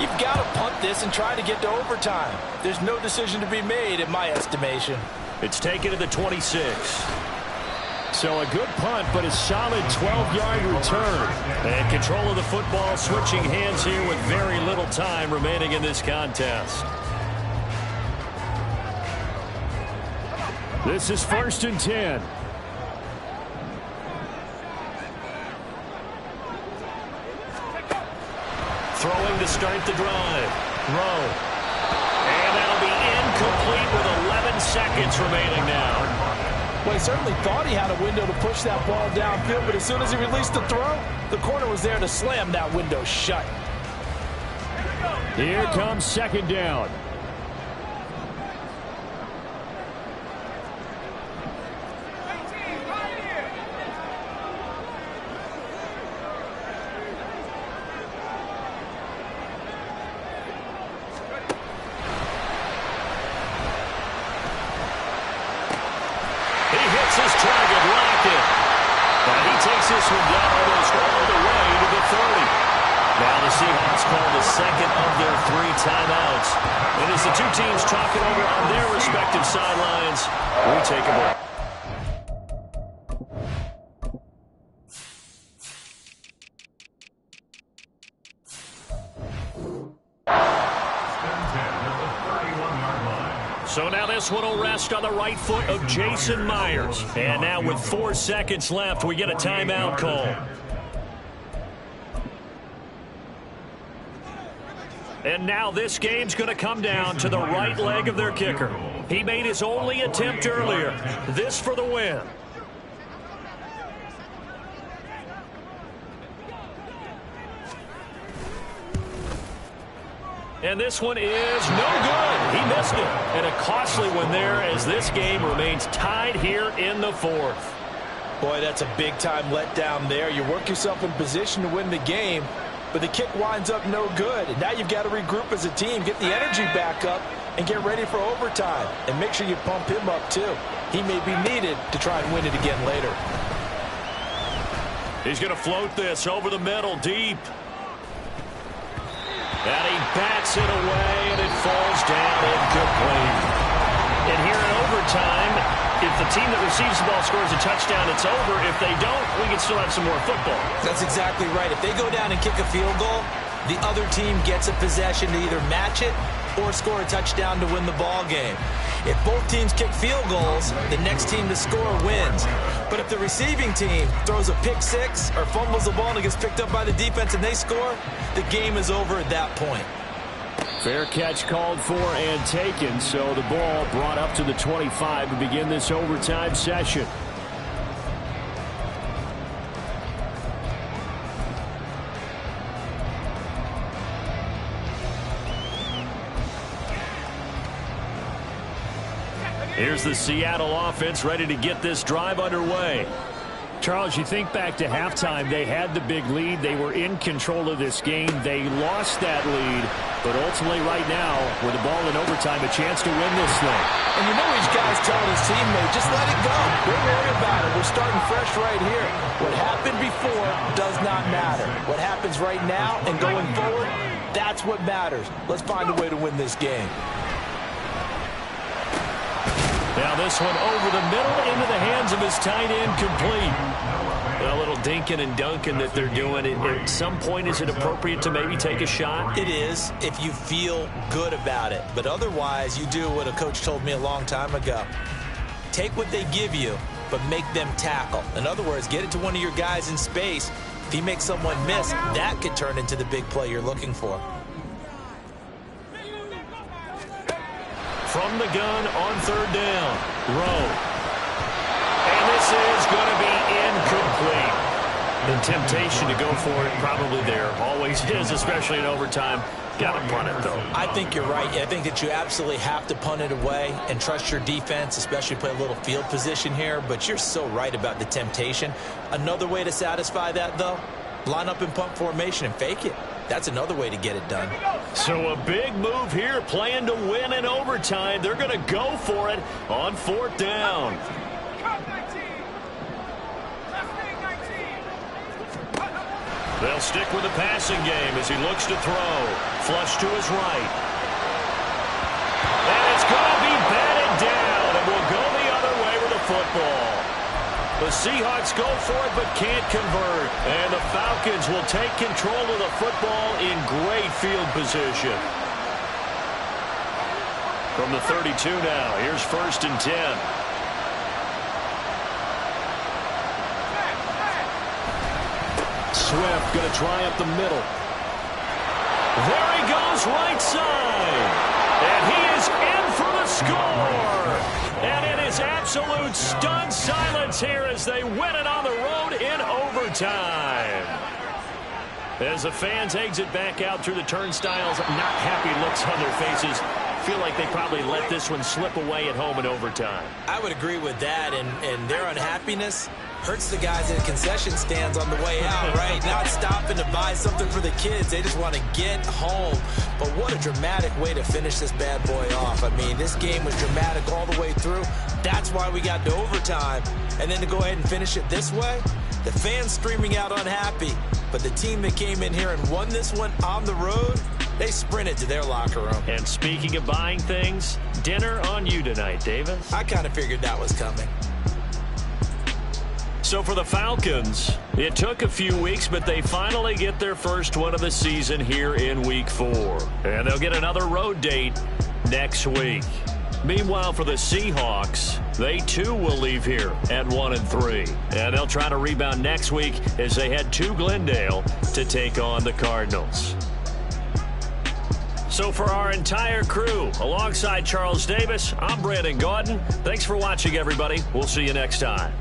you've got to punt this and try to get to overtime. There's no decision to be made, in my estimation. It's taken to the 26. So a good punt, but a solid 12-yard return. And control of the football switching hands here with very little time remaining in this contest. This is 1st and 10. Throwing to start the drive. Rowe. And that'll be incomplete with 11 seconds remaining now. Well, he certainly thought he had a window to push that ball downfield, but as soon as he released the throw, the corner was there to slam that window shut. Here comes 2nd down. His target, Lockett. And he takes this one down almost all the way to the 30. Now the Seahawks call the 2nd of their 3 timeouts. And as the two teams talk it over on their respective sidelines, we take a break. So now this one will rest on the right foot of Jason Myers. And now with 4 seconds left, we get a timeout call. And now this game's going to come down to the right leg of their kicker. He made his only attempt earlier. This for the win. And this one is no good. He missed it. And a costly one there as this game remains tied here in the 4th. Boy, that's a big-time letdown there. You work yourself in position to win the game, but the kick winds up no good. And now you've got to regroup as a team, get the energy back up, and get ready for overtime. And make sure you pump him up, too. He may be needed to try and win it again later. He's going to float this over the middle, deep. And he bats it away, and it falls down incomplete. And here in overtime, if the team that receives the ball scores a touchdown, it's over. If they don't, we can still have some more football. That's exactly right. If they go down and kick a field goal, the other team gets a possession to either match it or score a touchdown to win the ball game. If both teams kick field goals, the next team to score wins. But if the receiving team throws a pick six or fumbles the ball and it gets picked up by the defense and they score, the game is over at that point. Fair catch called for and taken, so the ball brought up to the 25 to begin this overtime session. Here's the Seattle offense ready to get this drive underway. Charles, you think back to halftime, they had the big lead. They were in control of this game. They lost that lead, but ultimately right now, with the ball in overtime, a chance to win this thing. And you know each guy's telling his teammate, just let it go. Don't worry about it. We're starting fresh right here. What happened before does not matter. What happens right now and going forward, that's what matters. Let's find a way to win this game. Now this one over the middle into the hands of his tight end, complete. A little dinking and dunking that they're doing. At some point, is it appropriate to maybe take a shot? It is if you feel good about it. But otherwise, you do what a coach told me a long time ago. Take what they give you, but make them tackle. In other words, get it to one of your guys in space. If he makes someone miss, that could turn into the big play you're looking for. From the gun on third down, Rowe. And this is going to be incomplete. The temptation to go for it probably there. Always is, especially in overtime. Got to punt it, though. I think you're right. I think that you absolutely have to punt it away and trust your defense, especially play a little field position here. But you're so right about the temptation. Another way to satisfy that, though, line up in punt formation and fake it. That's another way to get it done. So a big move here, playing to win in overtime. They're going to go for it on fourth down. They'll stick with the passing game as he looks to throw. Flush to his right. And it's going to be batted down, and will go the other way with the football. The Seahawks go for it but can't convert. And the Falcons will take control of the football in great field position. From the 32 now, here's 1st and 10. Swift going to try up the middle. There he goes, right side. And he is in for the score. And it is absolute stunned silence here as they win it on the road in overtime. As the fans exit back out through the turnstiles, not happy looks on their faces. Feel like they probably let this one slip away at home in overtime. I would agree with that, and their unhappiness hurts the guys at the concession stands on the way out, right? Not stopping to buy something for the kids. They just want to get home. But what a dramatic way to finish this bad boy off. I mean, this game was dramatic all the way through. That's why we got to overtime. And then to go ahead and finish it this way, the fans streaming out unhappy. But the team that came in here and won this one on the road, they sprinted to their locker room. And speaking of buying things, dinner on you tonight, Davis. I kind of figured that was coming. So for the Falcons, it took a few weeks, but they finally get their first one of the season here in Week 4. And they'll get another road date next week. Meanwhile, for the Seahawks, they too will leave here at 1-3. And they'll try to rebound next week as they head to Glendale to take on the Cardinals. So for our entire crew, alongside Charles Davis, I'm Brandon Gaudin. Thanks for watching, everybody. We'll see you next time.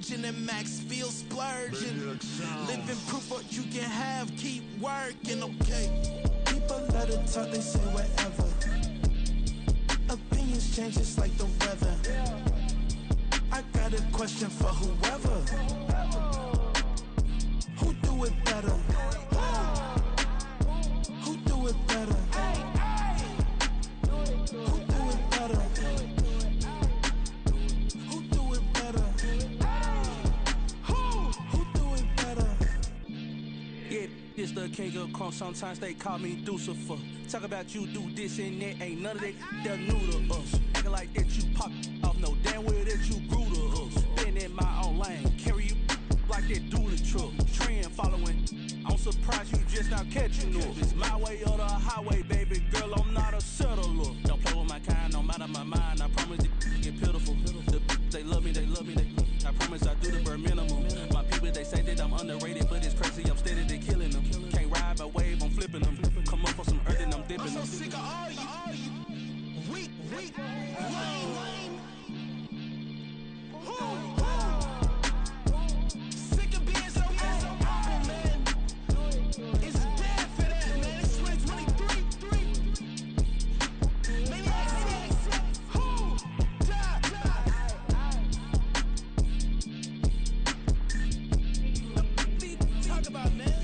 Virgin and Max feel splurging. Living proof what you can have, keep working, okay. People let it talk, they say whatever. Opinions change just like the weather. I got a question for whoever. Who do it better? Who do it better? Who do it better? Who do it better? Who do it better? Yeah, this the king of crunk. Sometimes they call me Lucifer. Talk about you do this and that. Ain't none of that they're new to us. Acting like that you pop off. No damn well that you grew to us. Been in my own lane. Carry you like that do the truck. Trend following. I'm surprised you just now catching up. It's my way or the highway, baby girl. I'm not a settler. Don't play with my kind, no matter my mind. I promise it get pitiful. They love me, they love me, I promise I do the bare minimum. My people, they say that I'm underrated, but it's crazy, I'm steady, they killing them. Can't ride my wave, I'm flipping them. Come up for some earth and I'm dipping them. I'm so sick of all you weak, lame. Sick of being so humble, man. It's dead for that, man. It's 2023. Maniacs. Who die? Talk about, man.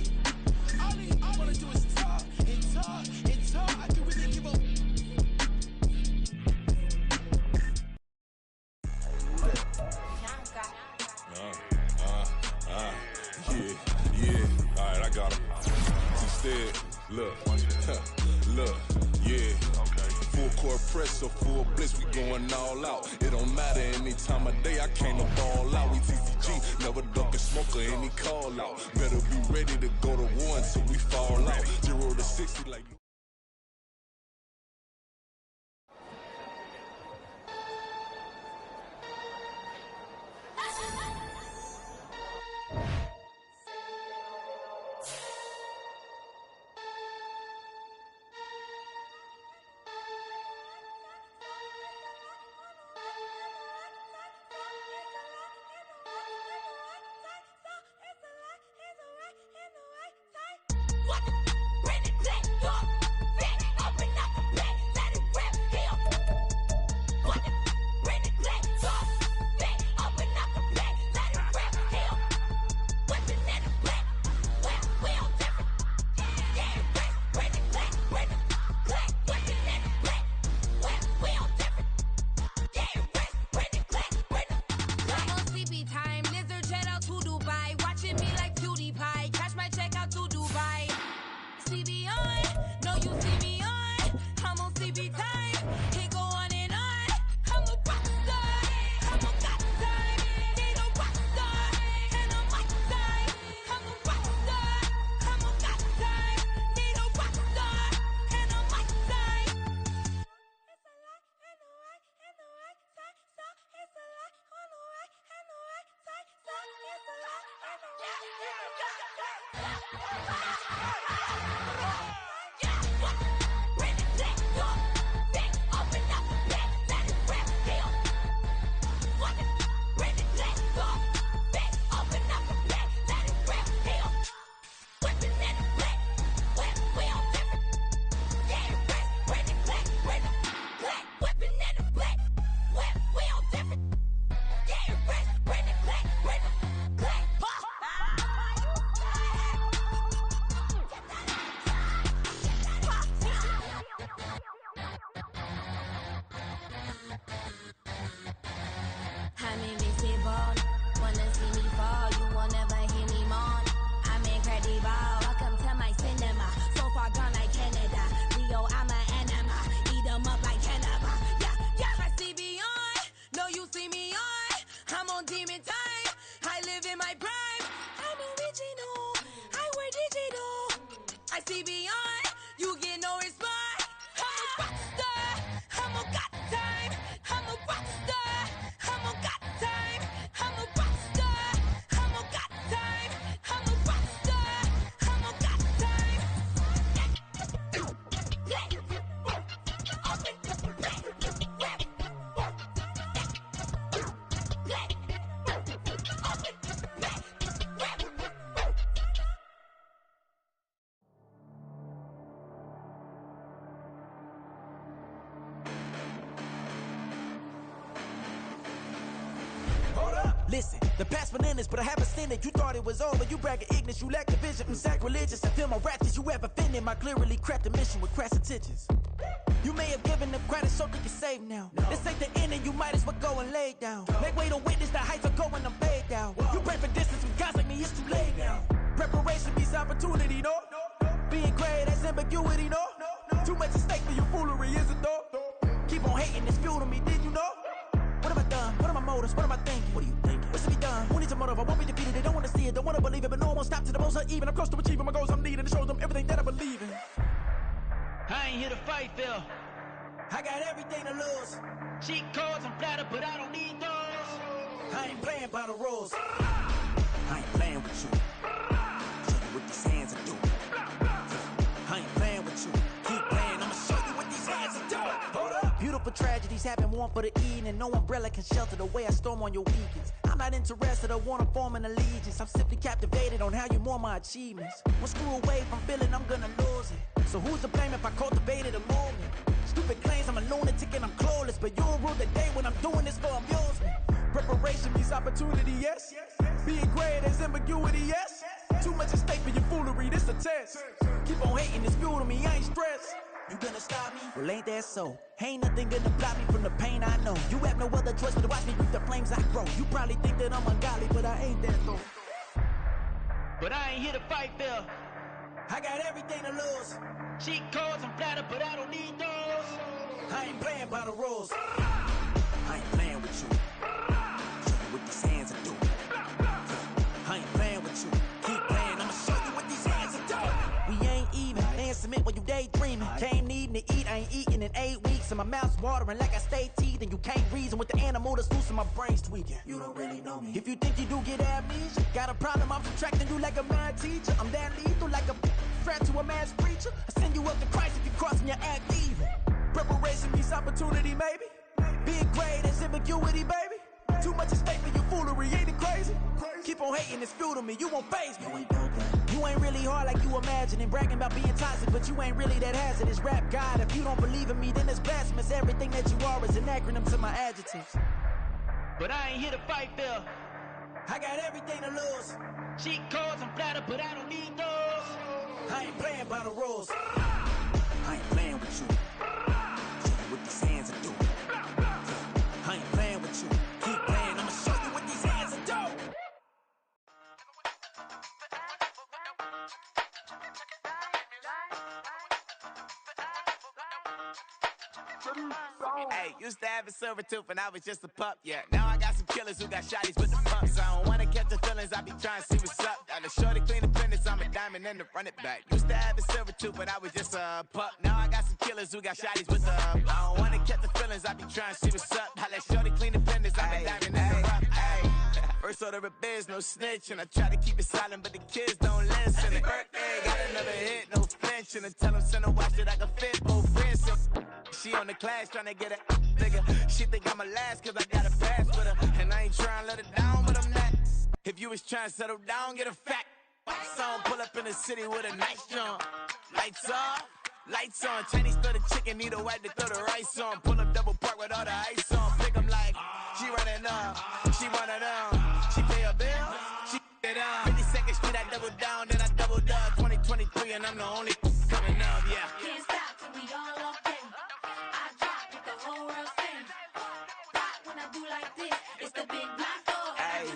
All I wanna do is talk and talk and talk. I can really give up. Yeah. All right, I got him. Instead, look, yeah. Full court press or full blitz, we going all out. It don't matter any time of day, I came to ball out. We TCG, never duck a smoker, any call out. Better be ready to go to war until we fall out. 0 to 60 like. Listen, the past bananas, but I haven't seen it. You thought it was over, you bragging ignorance, you lack the vision. I'm sacrilegious, I feel my ratchets, you have offended my clearly crafted mission with crass intentions. You may have given them credit, so they can save now. This ain't the end, and you might as well go and lay down. Make way to witness the heights are going, I'm paid down. You pray for distance with guys like me, it's too late now. Preparation beats opportunity, no? Being great, that's ambiguity, no? Too much at stake for your foolery, is it though? Keep on hating, it's fuel to me, did you know? What have I done? What are my motives? What am I thinking? What are you thinking? What's to be done? Who needs a motive? I won't be defeated. They don't want to see it, don't want to believe it, but no one won't stop to the most uneven. I'm close to achieving my goals. I'm needing to show them everything that I believe in. I ain't here to fight, Phil. I got everything to lose. Cheat codes, I'm flattered, but I don't need those. I ain't playing by the rules. I ain't playing with you. Show you what these hands are doing. I ain't playing with you. Keep playing, I'ma show you what these hands are doing. Hold up. Beautiful tragedies happen, one for the evening. No umbrella can shelter the way I storm on your weekends. I'm not interested, I wanna form an allegiance. I'm simply captivated on how you more my achievements. One screw away from feeling I'm gonna lose it. So who's to blame if I cultivated a movement? Stupid claims I'm a lunatic and I'm clueless, but you'll rule the day when I'm doing this for amusement. Preparation means opportunity, yes. Being great is ambiguity, yes. Too much at stake for your foolery, this a test. Keep on hating, it's fuel to me, I ain't stressed. You gonna stop me? Well, ain't that so? Ain't nothing gonna block me from the pain I know. You have no other choice but to watch me reap the flames I grow. You probably think that I'm ungodly, but I ain't that though. But I ain't here to fight, Phil. I got everything to lose. Cheat codes, I'm flattered, but I don't need those. I ain't playing by the rules. I ain't playing with you. Show you what these hands are doing. I ain't playing with you. Keep playing, I'ma show you what these hands are doing. We ain't even. They ain't submit when you daydreaming. Came needing to eat, I ain't eating in 8 weeks. And my mouth's watering like I stay teeth. And you can't reason with the animal that's loose and my brain's tweaking. You don't really know me. If you think you do get amnesia, got a problem, I'm subtracting you like a mad teacher. I'm that lethal like a threat to a mass preacher. I send you up to Christ if you cross me, you act evil. Preparation means opportunity, maybe. Being great is ambiguity, baby. Too much at stake for your foolery, ain't it crazy? Keep on hating, it's fuel to me, you won't faze me. You ain't really hard like you imagining. Bragging about being toxic, but you ain't really that hazardous. Rap God, if you don't believe in me, then it's blasphemous. Everything that you are is an acronym to my adjectives. But I ain't here to fight, Phil. I got everything to lose. Cheat codes, I'm flattered, but I don't need those. I ain't playing by the rules. I ain't playing with you. Show you what these hands are doing. I ain't playing with you. Keep playing, I'ma show you what these hands are doing. Hey, used to have a silver tooth when I was just a pup, yeah. Now I got some killers who got shotties with the pumps. I don't wanna catch the feelings, I be trying to see what's up. Got a shorty clean the fenders, I'm a diamond and to run it back. Used to have a silver tooth when I was just a pup. Now I got some killers who got shotties with the I don't wanna catch the feelings, I be trying to see what's up. I let shorty clean the fenders, I'm a diamond and to run it back. First order of biz, no snitch, and I try to keep it silent, but the kids don't listen. And birthday, got another hit, no flinch, and I tell them send a watch that I can fit both wrists. She on the class tryna get a nigga. She think I'm a last cause I got a pass with her. And I ain't tryna let her down, but I'm not. If you was tryna settle down, get a fact. Song pull up in the city with a nice jump. Lights off, lights on. Chinese throw the chicken, need a wipe to throw the rice on. Pull up double park with all the ice on. Pick 'em like, she running up, she running up. She pay her bills, she it up. 52nd Street, I double down, then I doubled up. 2023 and I'm the only coming up, yeah. Can't stop till we all up in. I drop with the whole world spin. Rock when I do like this, it's the big black door. Hey,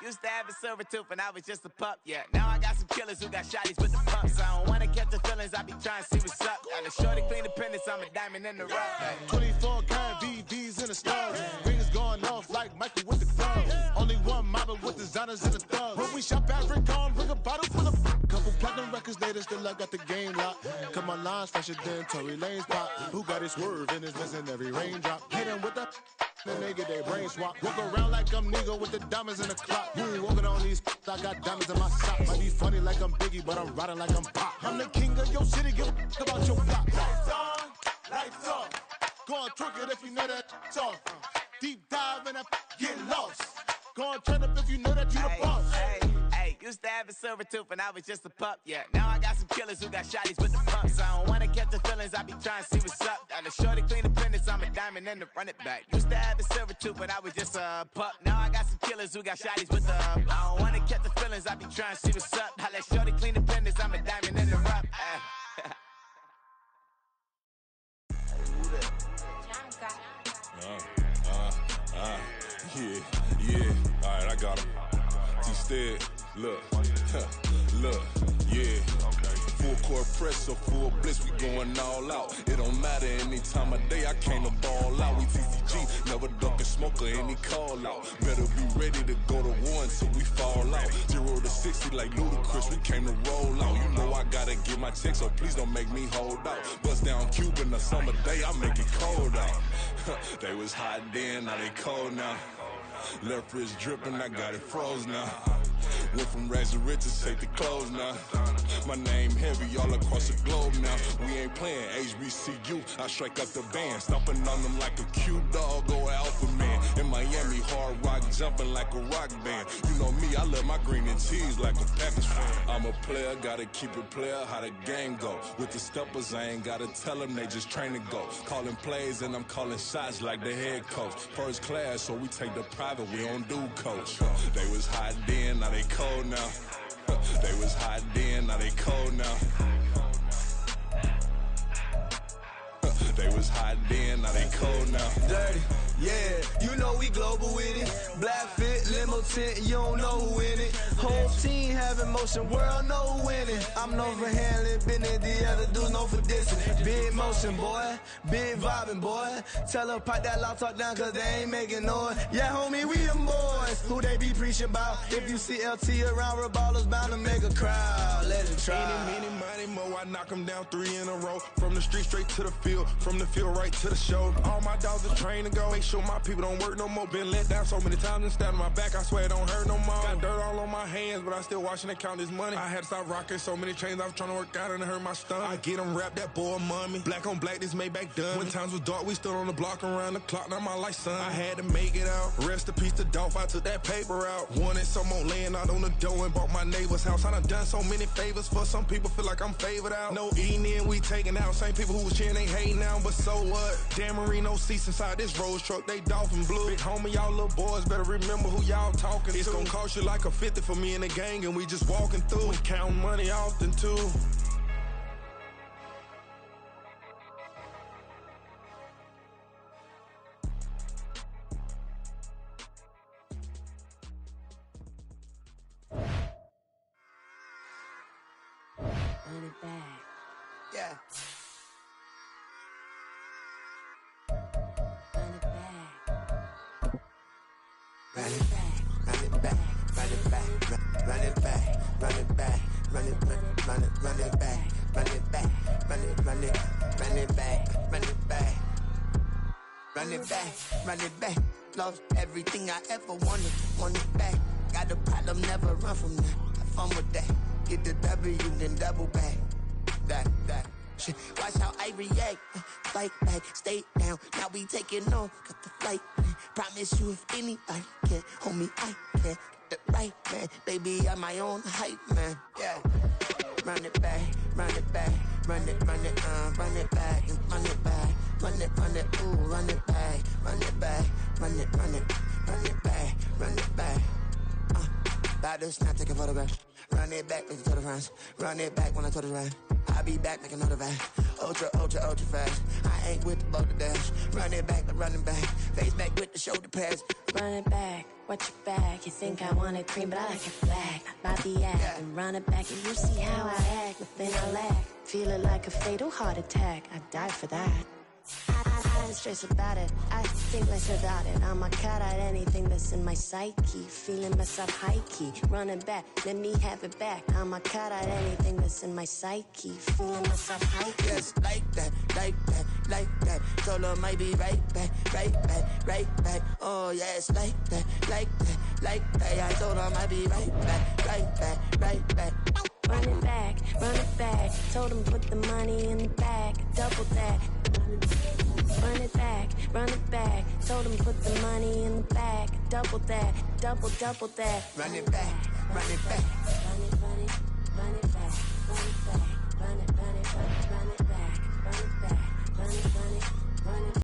used to have a silver tooth when I was just a pup, yeah. Now I got some killers who got shotties with the pumps. I don't wanna catch the feelings, I be trying to see what's up. Got a shorty clean the pendants, I'm a diamond in the rough. 24 karat VVs in the stars. Rings going off like Michael with the club. Only one mobbing with designers in the thugs. When we shop African, bring a bottle full of couple platinum records later, still I got the game locked. Cut my lines fresher than Tory Lane's pop. Who got his swerve and is missing every raindrop. Hit him with the then they get their brain swap. Walk around like I'm nigga with the diamonds in the clock. You ain't walking on these, I got diamonds in my socks. Might be funny like I'm Biggie, but I'm riding like I'm Pop. I'm the king of your city, give a about your block. Lights on, lights off. Go on, twerk it if you know that it's off. Deep dive and get lost. Go on, turn up if you know that you the boss. Hey, used to have a silver tooth when I was just a pup, yeah. Now I got some killers who got shotties with the pumps. I don't wanna catch the feelings, I be trying to see what's up. Now the shorty clean the business, I'm a diamond and the run it back. Used to have a silver tooth, but I was just a pup. Now I got some killers who got shotties with the I don't wanna catch the feelings, I be trying to see what's up. Now let shorty clean the business, I'm a diamond in the rough. Yeah, alright, I got him. T-Stead, look, yeah. Full court press, so full bliss, we going all out. It don't matter any time of day, I came to ball out. We TCG, never duck a smoker, any call out. Better be ready to go to war until we fall out. 0 to 60 like Ludacris, we came to roll out. You know I gotta get my check, so please don't make me hold out. Bust down Cuban, a summer day, I make it cold out. They was hot then, now they cold now. Left wrist dripping, I got it froze now. Went from rags to riches, take the clothes now. My name heavy all across the globe now. We ain't playing HBCU, I strike up the band. Stomping on them like a cute dog or alpha man. In Miami, hard rock jumping like a rock band. You know me, I love my green and cheese like a Packers fan. I'm a player, gotta keep it player, how the game go. With the steppers, I ain't gotta tell them, they just train to go. Calling plays and I'm calling shots like the head coach. First class, so we take the private, we don't do coach. They was hot then, now they cold now. They was hot then, now they cold now. They was hot then, now they cold now. Dirty, yeah, you know we global with it. Black fit, limo tint, you don't know who in it. Whole team having motion, world know who winning. I'm known for handling business, the other dudes known for dissing. Big motion, boy, big vibing, boy. Tell her pipe that loud talk down, cause they ain't making noise. Yeah, homie, we them boys, who they be preaching about. If you see LT around, Reballo's bound to make a crowd. Let it try. Eeny, meeny, miny, mo, I knock them down 3 in a row. From the street straight to the field, from the field right to the show. All my dogs are trained to go. Make sure my people don't work no more. Been let down so many times and stabbed my back, I swear it don't hurt no more. Got dirt all on my hands, but I still watching and count this money. I had to stop rocking so many chains, I was trying to work out and it hurt my stomach. I get them wrapped, that boy mommy. Black on black, this Maybach done. When times was dark, we stood on the block around the clock, now my life son. I had to make it out. Rest in peace to Dolph, I took that paper out. Wanted some more laying out on the door and bought my neighbor's house. I done done so many favors for some people, feel like I'm favored out. No eating in, we taking out. Same people who was cheering, they hating now, but so what? Dan Marino seats inside this Rolls truck, they Dolphin blue. Big homie, y'all little boys better remember who y'all talking to. It's gonna cost you like a 50 for me and the gang, and we just walking through and counting money often too. Run it back. Yeah. Run it back. Run it back, run it back, run it back, run it back, run it back, run it back, run it back, run it back, run it back, run it back, run it back, run it back. Lost everything I ever wanted, want it back. Got a problem, never run from that. Have fun with that. Get the W, then double back. That. Shit. Watch how I react. Fight back, stay down. Now we taking on. Got the flight. Promise you if anybody can, homie, I can. Get the right, man. Baby, I'm my own hype, man. Yeah. Run it back, run it back, run it back, and run it back, run it, ooh, run it back, run it back, run it back, run it back. About to snap, take a photograph. Run it back, make it to the runs. Run it back when I told it right. I'll be back, make another back. Ultra fast. I ain't with the boat to dash. Run it back, but running back. Face back with the shoulder pads. Run it back, watch your back. You think I want it cream, but I like it black. My the act, yeah. And run it back. And you see how I act, nothing I lack. Feel it like a fatal heart attack. I'd die for that. I ain't stressed about it, I think less about it. I'ma cut out anything that's in my psyche. Feeling myself high key, running back, let me have it back. I'ma cut out anything that's in my psyche. Feeling myself high key. Yes, like that. Told her might be right back. Oh yes, like that. I told her might be right back. Run it back, told him put the money in the bag, double that. Run it back, told him put the money in the bag, double that. Run it back,